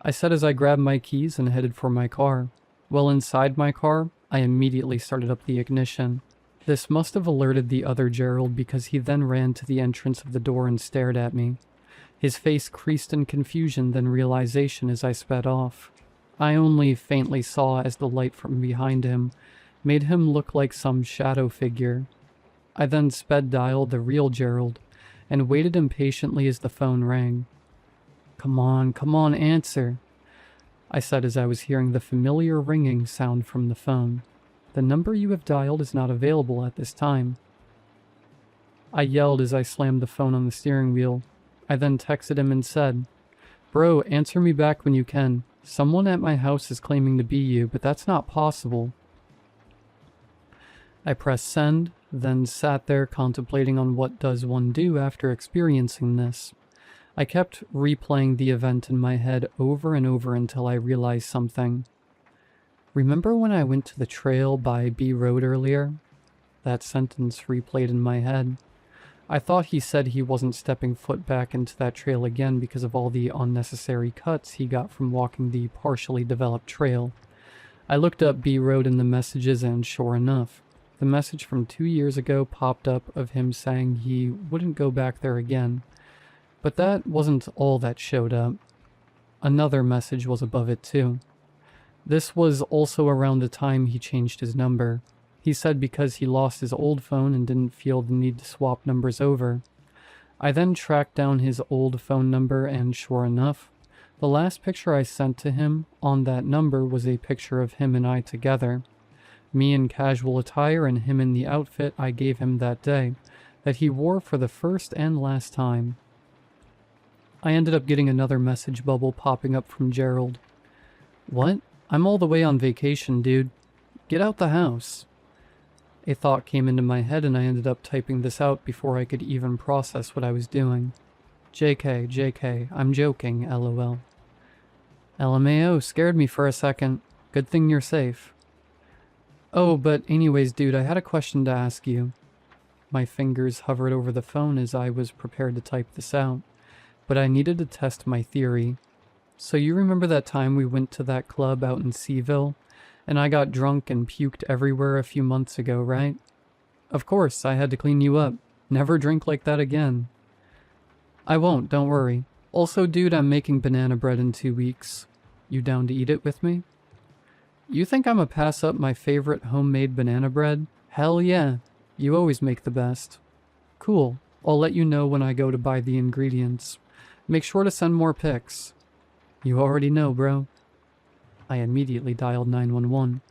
Speaker 1: I said as I grabbed my keys and headed for my car. Well, inside my car, I immediately started up the ignition. This must have alerted the other Gerald because he then ran to the entrance of the door and stared at me. His face creased in confusion, then realization as I sped off. I only faintly saw as the light from behind him made him look like some shadow figure. I then sped dial the real Gerald and waited impatiently as the phone rang. Come on, answer, I said as I was hearing the familiar ringing sound from the phone. The number you have dialed is not available at this time. I yelled as I slammed the phone on the steering wheel. I then texted him and said, Bro, answer me back when you can. Someone at my house is claiming to be you, but that's not possible. I pressed send, then sat there contemplating on what does one do after experiencing this. I kept replaying the event in my head over and over until I realized something. Remember when I went to the trail by B Road earlier? That sentence replayed in my head. I thought he said he wasn't stepping foot back into that trail again because of all the unnecessary cuts he got from walking the partially developed trail. I looked up B Road in the messages and sure enough, the message from 2 years ago popped up of him saying he wouldn't go back there again. But that wasn't all that showed up. Another message was above it too. This was also around the time he changed his number. He said because he lost his old phone and didn't feel the need to swap numbers over. I then tracked down his old phone number and sure enough, the last picture I sent to him on that number was a picture of him and I together. Me in casual attire and him in the outfit I gave him that day, that he wore for the first and last time. I ended up getting another message bubble popping up from Gerald. "What? I'm all the way on vacation, dude. Get out the house." A thought came into my head and I ended up typing this out before I could even process what I was doing. JK, JK, I'm joking, LOL. LMAO, scared me for a second. Good thing you're safe. Oh, but anyways, dude, I had a question to ask you. My fingers hovered over the phone as I was prepared to type this out, but I needed to test my theory. So you remember that time we went to that club out in Seaville, and I got drunk and puked everywhere a few months ago, right? Of course, I had to clean you up. Never drink like that again. I won't, don't worry. Also, dude, I'm making banana bread in 2 weeks. You down to eat it with me? You think I'ma pass up my favorite homemade banana bread? Hell yeah. You always make the best. Cool. I'll let you know when I go to buy the ingredients. Make sure to send more pics. You already know, bro. I immediately dialed 911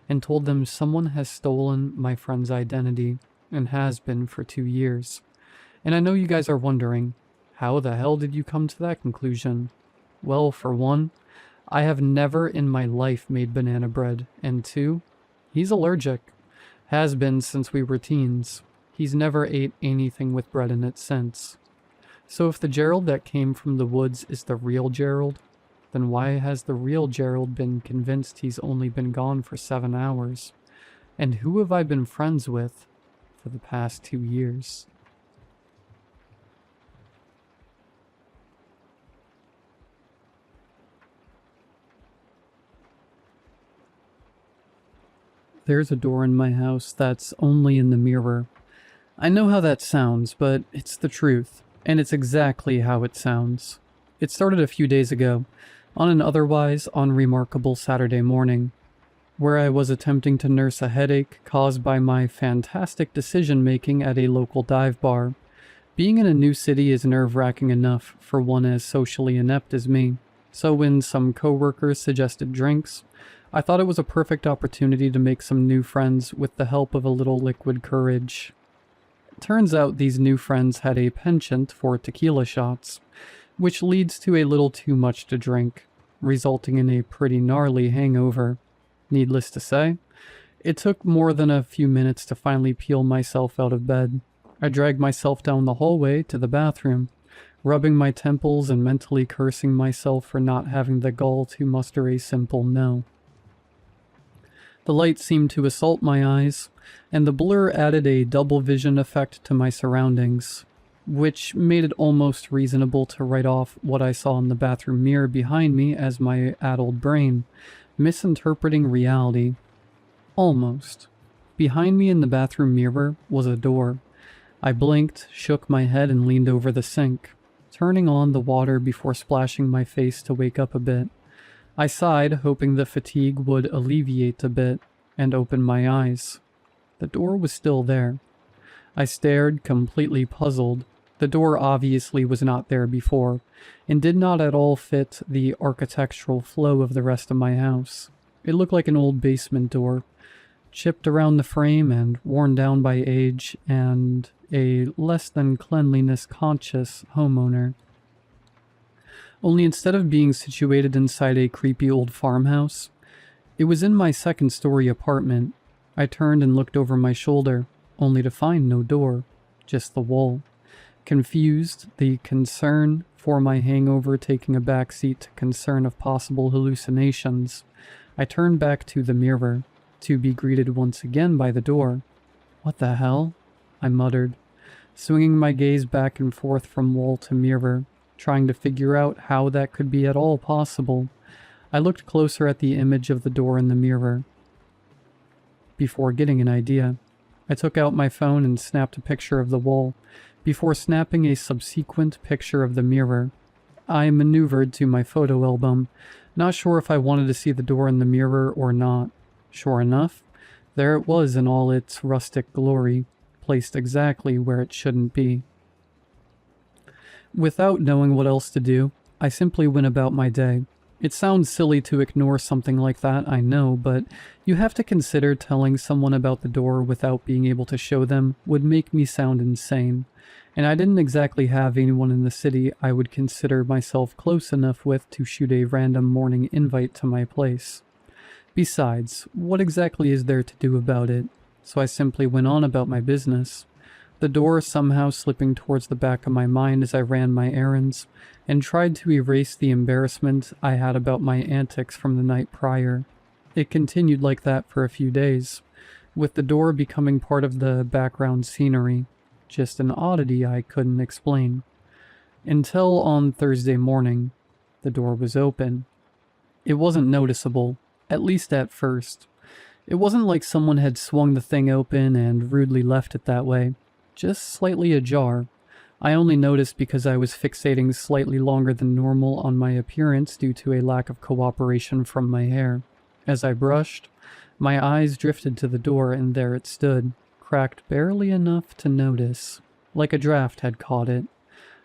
Speaker 1: and told them someone has stolen my friend's identity and has been for 2 years. And I know you guys are wondering, how the hell did you come to that conclusion? Well, for one, I have never in my life made banana bread, and two, he's allergic. Has been since we were teens. He's never ate anything with bread in it since. So if the Gerald that came from the woods is the real Gerald, then why has the real Gerald been convinced he's only been gone for 7 hours? And who have I been friends with for the past 2 years? There's a door in my house that's only in the mirror. I know how that sounds, but it's the truth, and it's exactly how it sounds. It started a few days ago, on an otherwise unremarkable Saturday morning, where I was attempting to nurse a headache caused by my fantastic decision-making at a local dive bar. Being in a new city is nerve-wracking enough for one as socially inept as me, so when some coworkers suggested drinks, I thought it was a perfect opportunity to make some new friends with the help of a little liquid courage. Turns out these new friends had a penchant for tequila shots, which leads to a little too much to drink, resulting in a pretty gnarly hangover. Needless to say, it took more than a few minutes to finally peel myself out of bed. I dragged myself down the hallway to the bathroom, rubbing my temples and mentally cursing myself for not having the gall to muster a simple no. The light seemed to assault my eyes, and the blur added a double vision effect to my surroundings, which made it almost reasonable to write off what I saw in the bathroom mirror behind me as my addled brain, misinterpreting reality. Almost. Behind me in the bathroom mirror was a door. I blinked, shook my head, and leaned over the sink, turning on the water before splashing my face to wake up a bit. I sighed, hoping the fatigue would alleviate a bit, and opened my eyes. The door was still there. I stared, completely puzzled. The door obviously was not there before, and did not at all fit the architectural flow of the rest of my house. It looked like an old basement door, chipped around the frame and worn down by age and a less than cleanliness conscious homeowner. Only instead of being situated inside a creepy old farmhouse, it was in my second-story apartment. I turned and looked over my shoulder, only to find no door, just the wall. Confused, the concern for my hangover taking a backseat to concern of possible hallucinations, I turned back to the mirror, to be greeted once again by the door. "What the hell?" I muttered. swinging my gaze back and forth from wall to mirror, trying to figure out how that could be at all possible. I looked closer at the image of the door in the mirror before getting an idea. I took out my phone and snapped a picture of the wall, before snapping a subsequent picture of the mirror. I maneuvered to my photo album, not sure if I wanted to see the door in the mirror or not. Sure enough, there it was in all its rustic glory, placed exactly where it shouldn't be. Without knowing what else to do, I simply went about my day. It sounds silly to ignore something like that, I know, but you have to consider telling someone about the door without being able to show them would make me sound insane. And I didn't exactly have anyone in the city I would consider myself close enough with to shoot a random morning invite to my place. Besides, what exactly is there to do about it? So I simply went on about my business, the door somehow slipping towards the back of my mind as I ran my errands, and tried to erase the embarrassment I had about my antics from the night prior. It continued like that for a few days, with the door becoming part of the background scenery, just an oddity I couldn't explain. Until on Thursday morning, the door was open. It wasn't noticeable, at least at first. It wasn't like someone had swung the thing open and rudely left it that way, just slightly ajar. I only noticed because I was fixating slightly longer than normal on my appearance due to a lack of cooperation from my hair. As I brushed, my eyes drifted to the door and there it stood, cracked barely enough to notice, like a draft had caught it.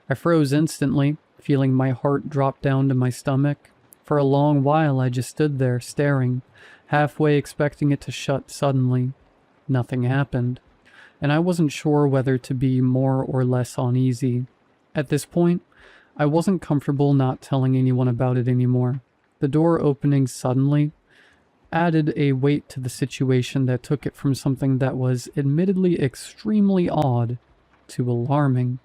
Speaker 1: I froze instantly, feeling my heart drop down to my stomach. For a long while I just stood there, staring, halfway expecting it to shut suddenly. Nothing happened, and I wasn't sure whether to be more or less uneasy. At this point, I wasn't comfortable not telling anyone about it anymore. The door opening suddenly added a weight to the situation that took it from something that was admittedly extremely odd to alarming.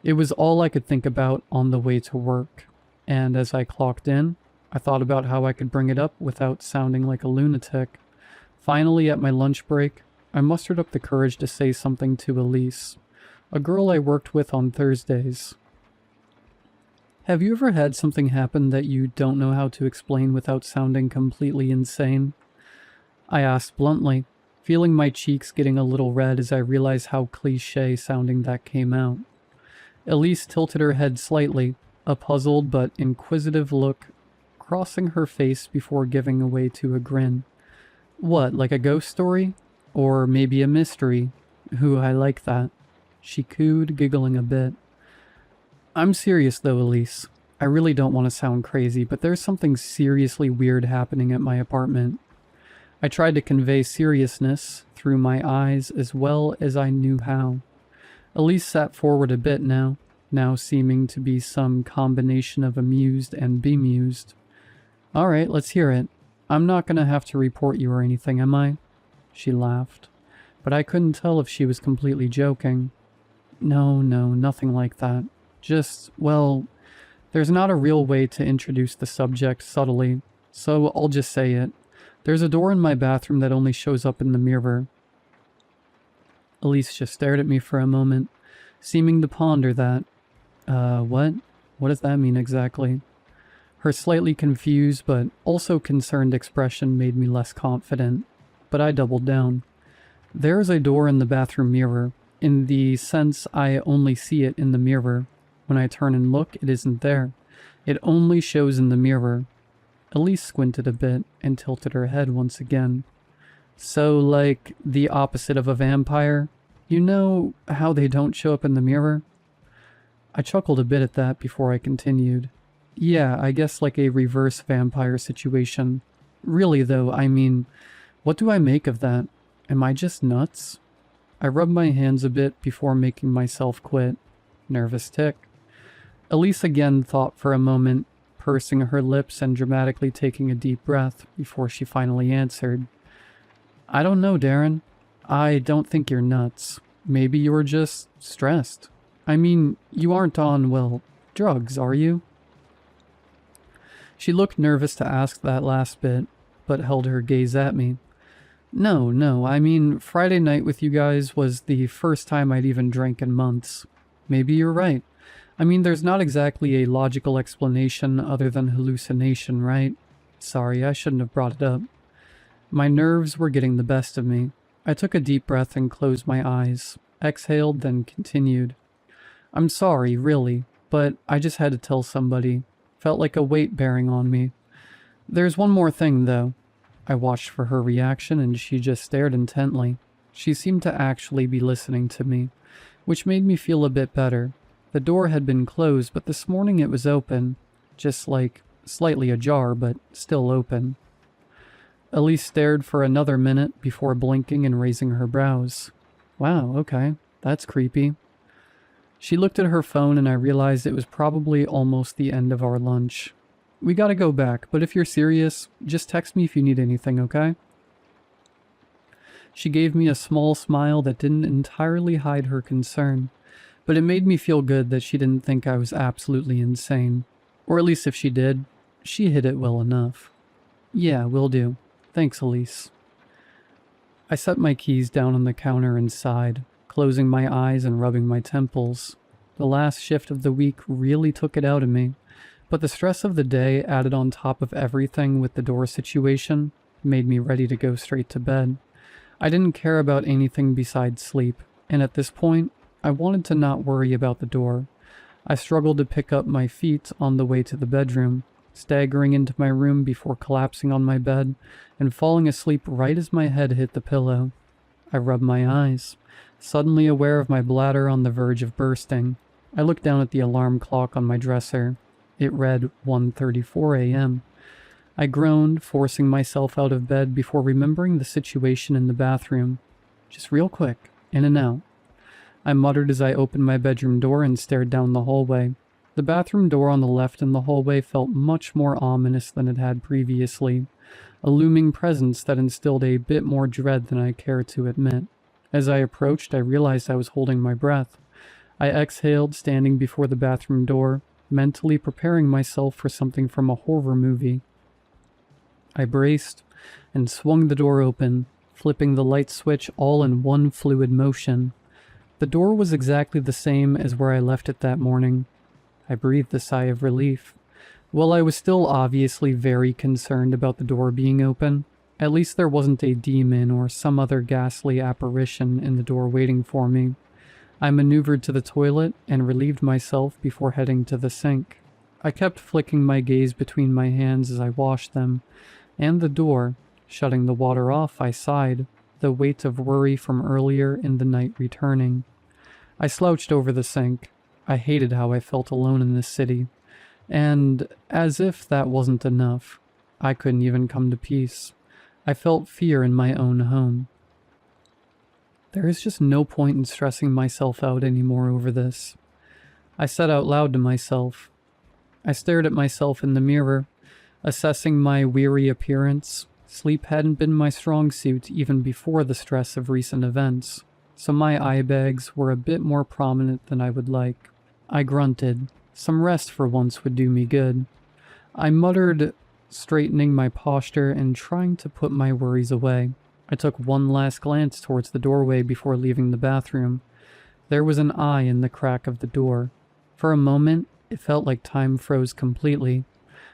Speaker 1: It was all I could think about on the way to work, and as I clocked in, I thought about how I could bring it up without sounding like a lunatic. Finally, at my lunch break, I mustered up the courage to say something to Elise, a girl I worked with on Thursdays. Have you ever had something happen that you don't know how to explain without sounding completely insane? I asked bluntly, feeling my cheeks getting a little red as I realized how cliché sounding that came out. Elise tilted her head slightly, a puzzled but inquisitive look crossing her face before giving way to a grin. What, like a ghost story? Or maybe a mystery? Ooh, I like that. She cooed, giggling a bit. I'm serious though, Elise. I really don't want to sound crazy, but there's something seriously weird happening at my apartment. I tried to convey seriousness through my eyes as well as I knew how. Elise sat forward a bit now seeming to be some combination of amused and bemused. Alright, let's hear it. I'm not gonna have to report you or anything, am I? She laughed, but I couldn't tell if she was completely joking. No, nothing like that. Just, well, there's not a real way to introduce the subject subtly, so I'll just say it. There's a door in my bathroom that only shows up in the mirror. Elise just stared at me for a moment, seeming to ponder that. What? What does that mean exactly? Her slightly confused but also concerned expression made me less confident, but I doubled down. There is a door in the bathroom mirror, in the sense I only see it in the mirror. When I turn and look, it isn't there. It only shows in the mirror. Elise squinted a bit and tilted her head once again. So, like, the opposite of a vampire? You know how they don't show up in the mirror? I chuckled a bit at that before I continued. Yeah, I guess like a reverse vampire situation. Really though, I mean, what do I make of that? Am I just nuts? I rubbed my hands a bit before making myself quit. Nervous tick. Elise again thought for a moment, pursing her lips and dramatically taking a deep breath before she finally answered. I don't know, Darren. I don't think you're nuts. Maybe you're just stressed. I mean, you aren't on, well, drugs, are you? She looked nervous to ask that last bit, but held her gaze at me. No, I mean, Friday night with you guys was the first time I'd even drank in months. Maybe you're right. I mean, there's not exactly a logical explanation other than hallucination, right? Sorry, I shouldn't have brought it up. My nerves were getting the best of me. I took a deep breath and closed my eyes, exhaled, then continued. I'm sorry, really, but I just had to tell somebody. Felt like a weight bearing on me. There's one more thing, though. I watched for her reaction and she just stared intently. She seemed to actually be listening to me, which made me feel a bit better. The door had been closed, but this morning it was open. Just like, slightly ajar, but still open. Elise stared for another minute before blinking and raising her brows. Wow, okay, that's creepy. She looked at her phone and I realized it was probably almost the end of our lunch. We gotta go back, but if you're serious, just text me if you need anything, okay? She gave me a small smile that didn't entirely hide her concern, but it made me feel good that she didn't think I was absolutely insane. Or at least if she did, she hid it well enough. Yeah, will do. Thanks, Elise. I set my keys down on the counter and sighed, closing my eyes and rubbing my temples. The last shift of the week really took it out of me, but the stress of the day added on top of everything with the door situation made me ready to go straight to bed. I didn't care about anything besides sleep, and at this point, I wanted to not worry about the door. I struggled to pick up my feet on the way to the bedroom, staggering into my room before collapsing on my bed and falling asleep right as my head hit the pillow. I rubbed my eyes, suddenly aware of my bladder on the verge of bursting. I looked down at the alarm clock on my dresser. It read 1:34 a.m. I groaned, forcing myself out of bed before remembering the situation in the bathroom. Just real quick, in and out. I muttered as I opened my bedroom door and stared down the hallway. The bathroom door on the left in the hallway felt much more ominous than it had previously, a looming presence that instilled a bit more dread than I cared to admit. As I approached, I realized I was holding my breath. I exhaled, standing before the bathroom door, mentally preparing myself for something from a horror movie. I braced and swung the door open, flipping the light switch all in one fluid motion. The door was exactly the same as where I left it that morning. I breathed a sigh of relief. While I was still obviously very concerned about the door being open, at least there wasn't a demon or some other ghastly apparition in the door waiting for me. I maneuvered to the toilet and relieved myself before heading to the sink. I kept flicking my gaze between my hands as I washed them, and the door. Shutting the water off, I sighed, the weight of worry from earlier in the night returning. I slouched over the sink. I hated how I felt alone in this city. And, as if that wasn't enough, I couldn't even come to peace. I felt fear in my own home. There is just no point in stressing myself out anymore over this. I said out loud to myself. I stared at myself in the mirror, assessing my weary appearance. Sleep hadn't been my strong suit even before the stress of recent events, so my eye bags were a bit more prominent than I would like. I grunted. Some rest for once would do me good. I muttered, straightening my posture and trying to put my worries away. I took one last glance towards the doorway before leaving the bathroom. There was an eye in the crack of the door. For a moment, it felt like time froze completely.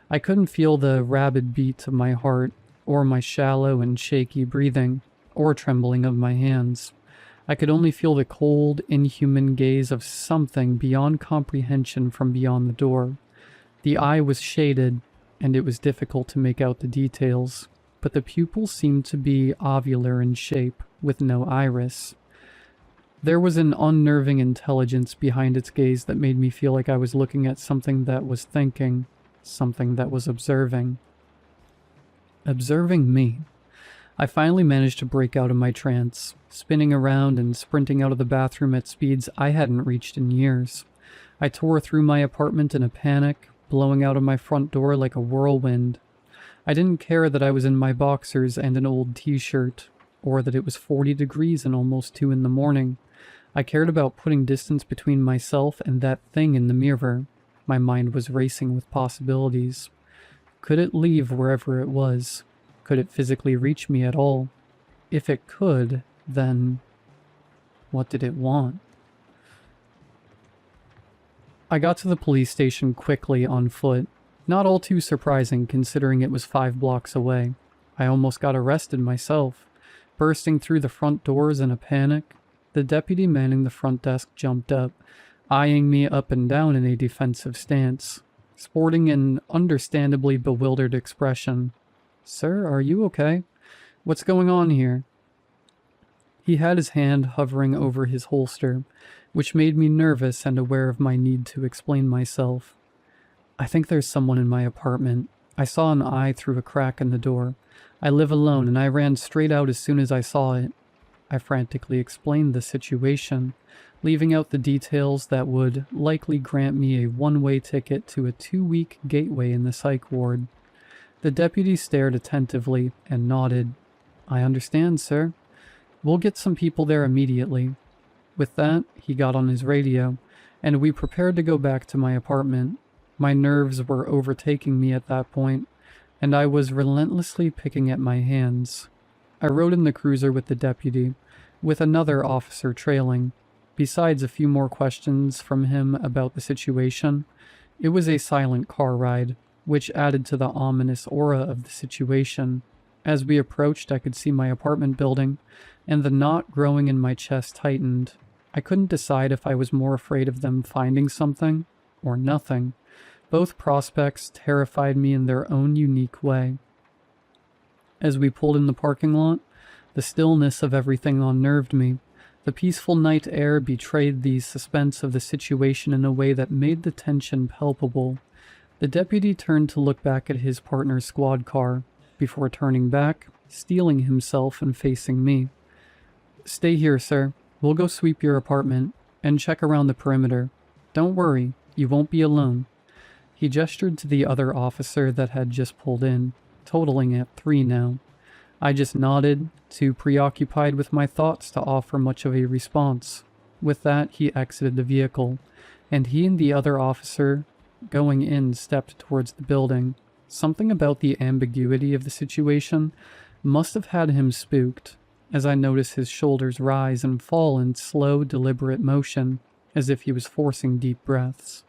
Speaker 1: I couldn't feel the rabid beat of my heart, or my shallow and shaky breathing, or trembling of my hands. I could only feel the cold, inhuman gaze of something beyond comprehension from beyond the door. The eye was shaded, and it was difficult to make out the details, but the pupils seemed to be ovular in shape, with no iris. There was an unnerving intelligence behind its gaze that made me feel like I was looking at something that was thinking, something that was observing. Observing me. I finally managed to break out of my trance, spinning around and sprinting out of the bathroom at speeds I hadn't reached in years. I tore through my apartment in a panic, blowing out of my front door like a whirlwind. I didn't care that I was in my boxers and an old t-shirt, or that it was 40 degrees and almost 2 in the morning. I cared about putting distance between myself and that thing in the mirror. My mind was racing with possibilities. Could it leave wherever it was? Could it physically reach me at all? if it could, then what did it want? I got to the police station quickly on foot, not all too surprising considering it was 5 blocks away. I almost got arrested myself. Bursting through the front doors in a panic, the deputy manning the front desk jumped up, eyeing me up and down in a defensive stance, sporting an understandably bewildered expression. "Sir, are you okay? What's going on here?" He had his hand hovering over his holster, which made me nervous and aware of my need to explain myself. "I think there's someone in my apartment. I saw an eye through a crack in the door. I live alone and I ran straight out as soon as I saw it." I frantically explained the situation, leaving out the details that would likely grant me a one-way ticket to a 2-week gateway in the psych ward. The deputy stared attentively and nodded. "I understand, sir. We'll get some people there immediately." With that, he got on his radio, and we prepared to go back to my apartment. My nerves were overtaking me at that point, and I was relentlessly picking at my hands. I rode in the cruiser with the deputy, with another officer trailing. Besides a few more questions from him about the situation, it was a silent car ride, which added to the ominous aura of the situation. As we approached, I could see my apartment building, and the knot growing in my chest tightened. I couldn't decide if I was more afraid of them finding something or nothing. Both prospects terrified me in their own unique way. As we pulled in the parking lot, the stillness of everything unnerved me. The peaceful night air betrayed the suspense of the situation in a way that made the tension palpable. The deputy turned to look back at his partner's squad car, before turning back, steeling himself and facing me. "Stay here, sir. We'll go sweep your apartment and check around the perimeter. Don't worry, you won't be alone." He gestured to the other officer that had just pulled in, totaling at 3 now. I just nodded, too preoccupied with my thoughts to offer much of a response. With that, he exited the vehicle, and he and the other officer going in stepped towards the building. Something about the ambiguity of the situation must have had him spooked, as I noticed his shoulders rise and fall in slow, deliberate motion, as if he was forcing deep breaths.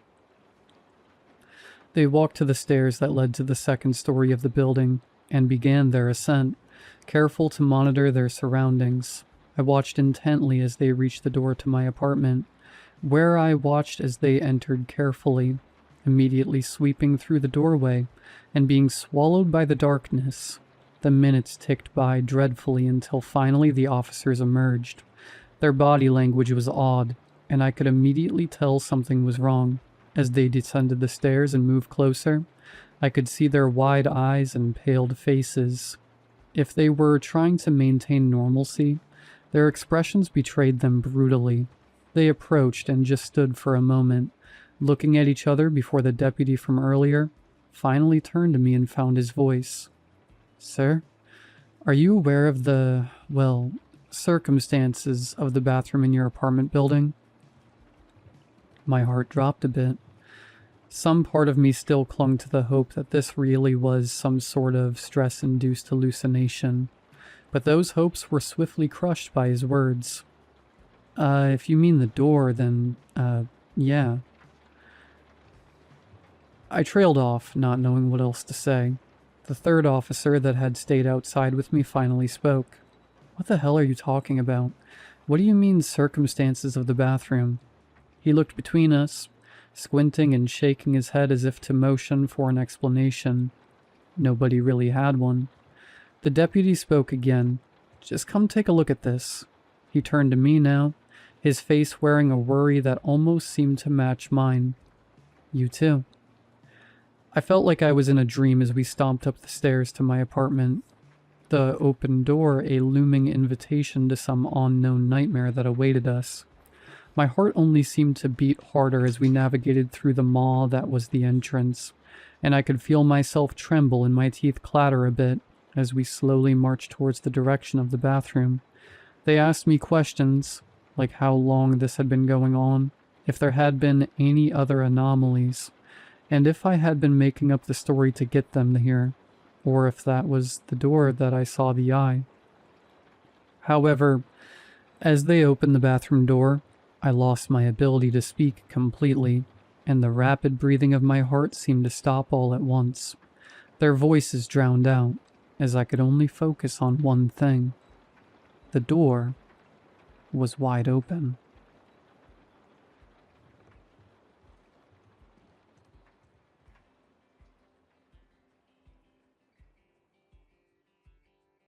Speaker 1: They walked to the stairs that led to the second story of the building, and began their ascent, careful to monitor their surroundings. I watched intently as they reached the door to my apartment, where I watched as they entered carefully, immediately sweeping through the doorway and being swallowed by the darkness. The minutes ticked by dreadfully until finally the officers emerged. Their body language was odd, and I could immediately tell something was wrong. As they descended the stairs and moved closer, I could see their wide eyes and paled faces. If they were trying to maintain normalcy, their expressions betrayed them brutally. They approached and just stood for a moment, looking at each other before the deputy from earlier finally turned to me and found his voice. "Sir, are you aware of the, circumstances of the bathroom in your apartment building?" My heart dropped a bit. Some part of me still clung to the hope that this really was some sort of stress-induced hallucination, but those hopes were swiftly crushed by his words. If you mean the door, then, yeah." I trailed off, not knowing what else to say. The third officer that had stayed outside with me finally spoke. "What the hell are you talking about? What do you mean, circumstances of the bathroom?" He looked between us, squinting and shaking his head as if to motion for an explanation. Nobody really had one. The deputy spoke again. "Just come take a look at this." He turned to me now, his face wearing a worry that almost seemed to match mine. "You too." I felt like I was in a dream as we stomped up the stairs to my apartment. The open door a looming invitation to some unknown nightmare that awaited us. My heart only seemed to beat harder as we navigated through the maw that was the entrance, and I could feel myself tremble and my teeth clatter a bit as we slowly marched towards the direction of the bathroom. They asked me questions, like how long this had been going on, if there had been any other anomalies, and if I had been making up the story to get them here, or if that was the door that I saw the eye. However, as they opened the bathroom door, I lost my ability to speak completely, and the rapid breathing of my heart seemed to stop all at once. Their voices drowned out, as I could only focus on one thing. The door was wide open.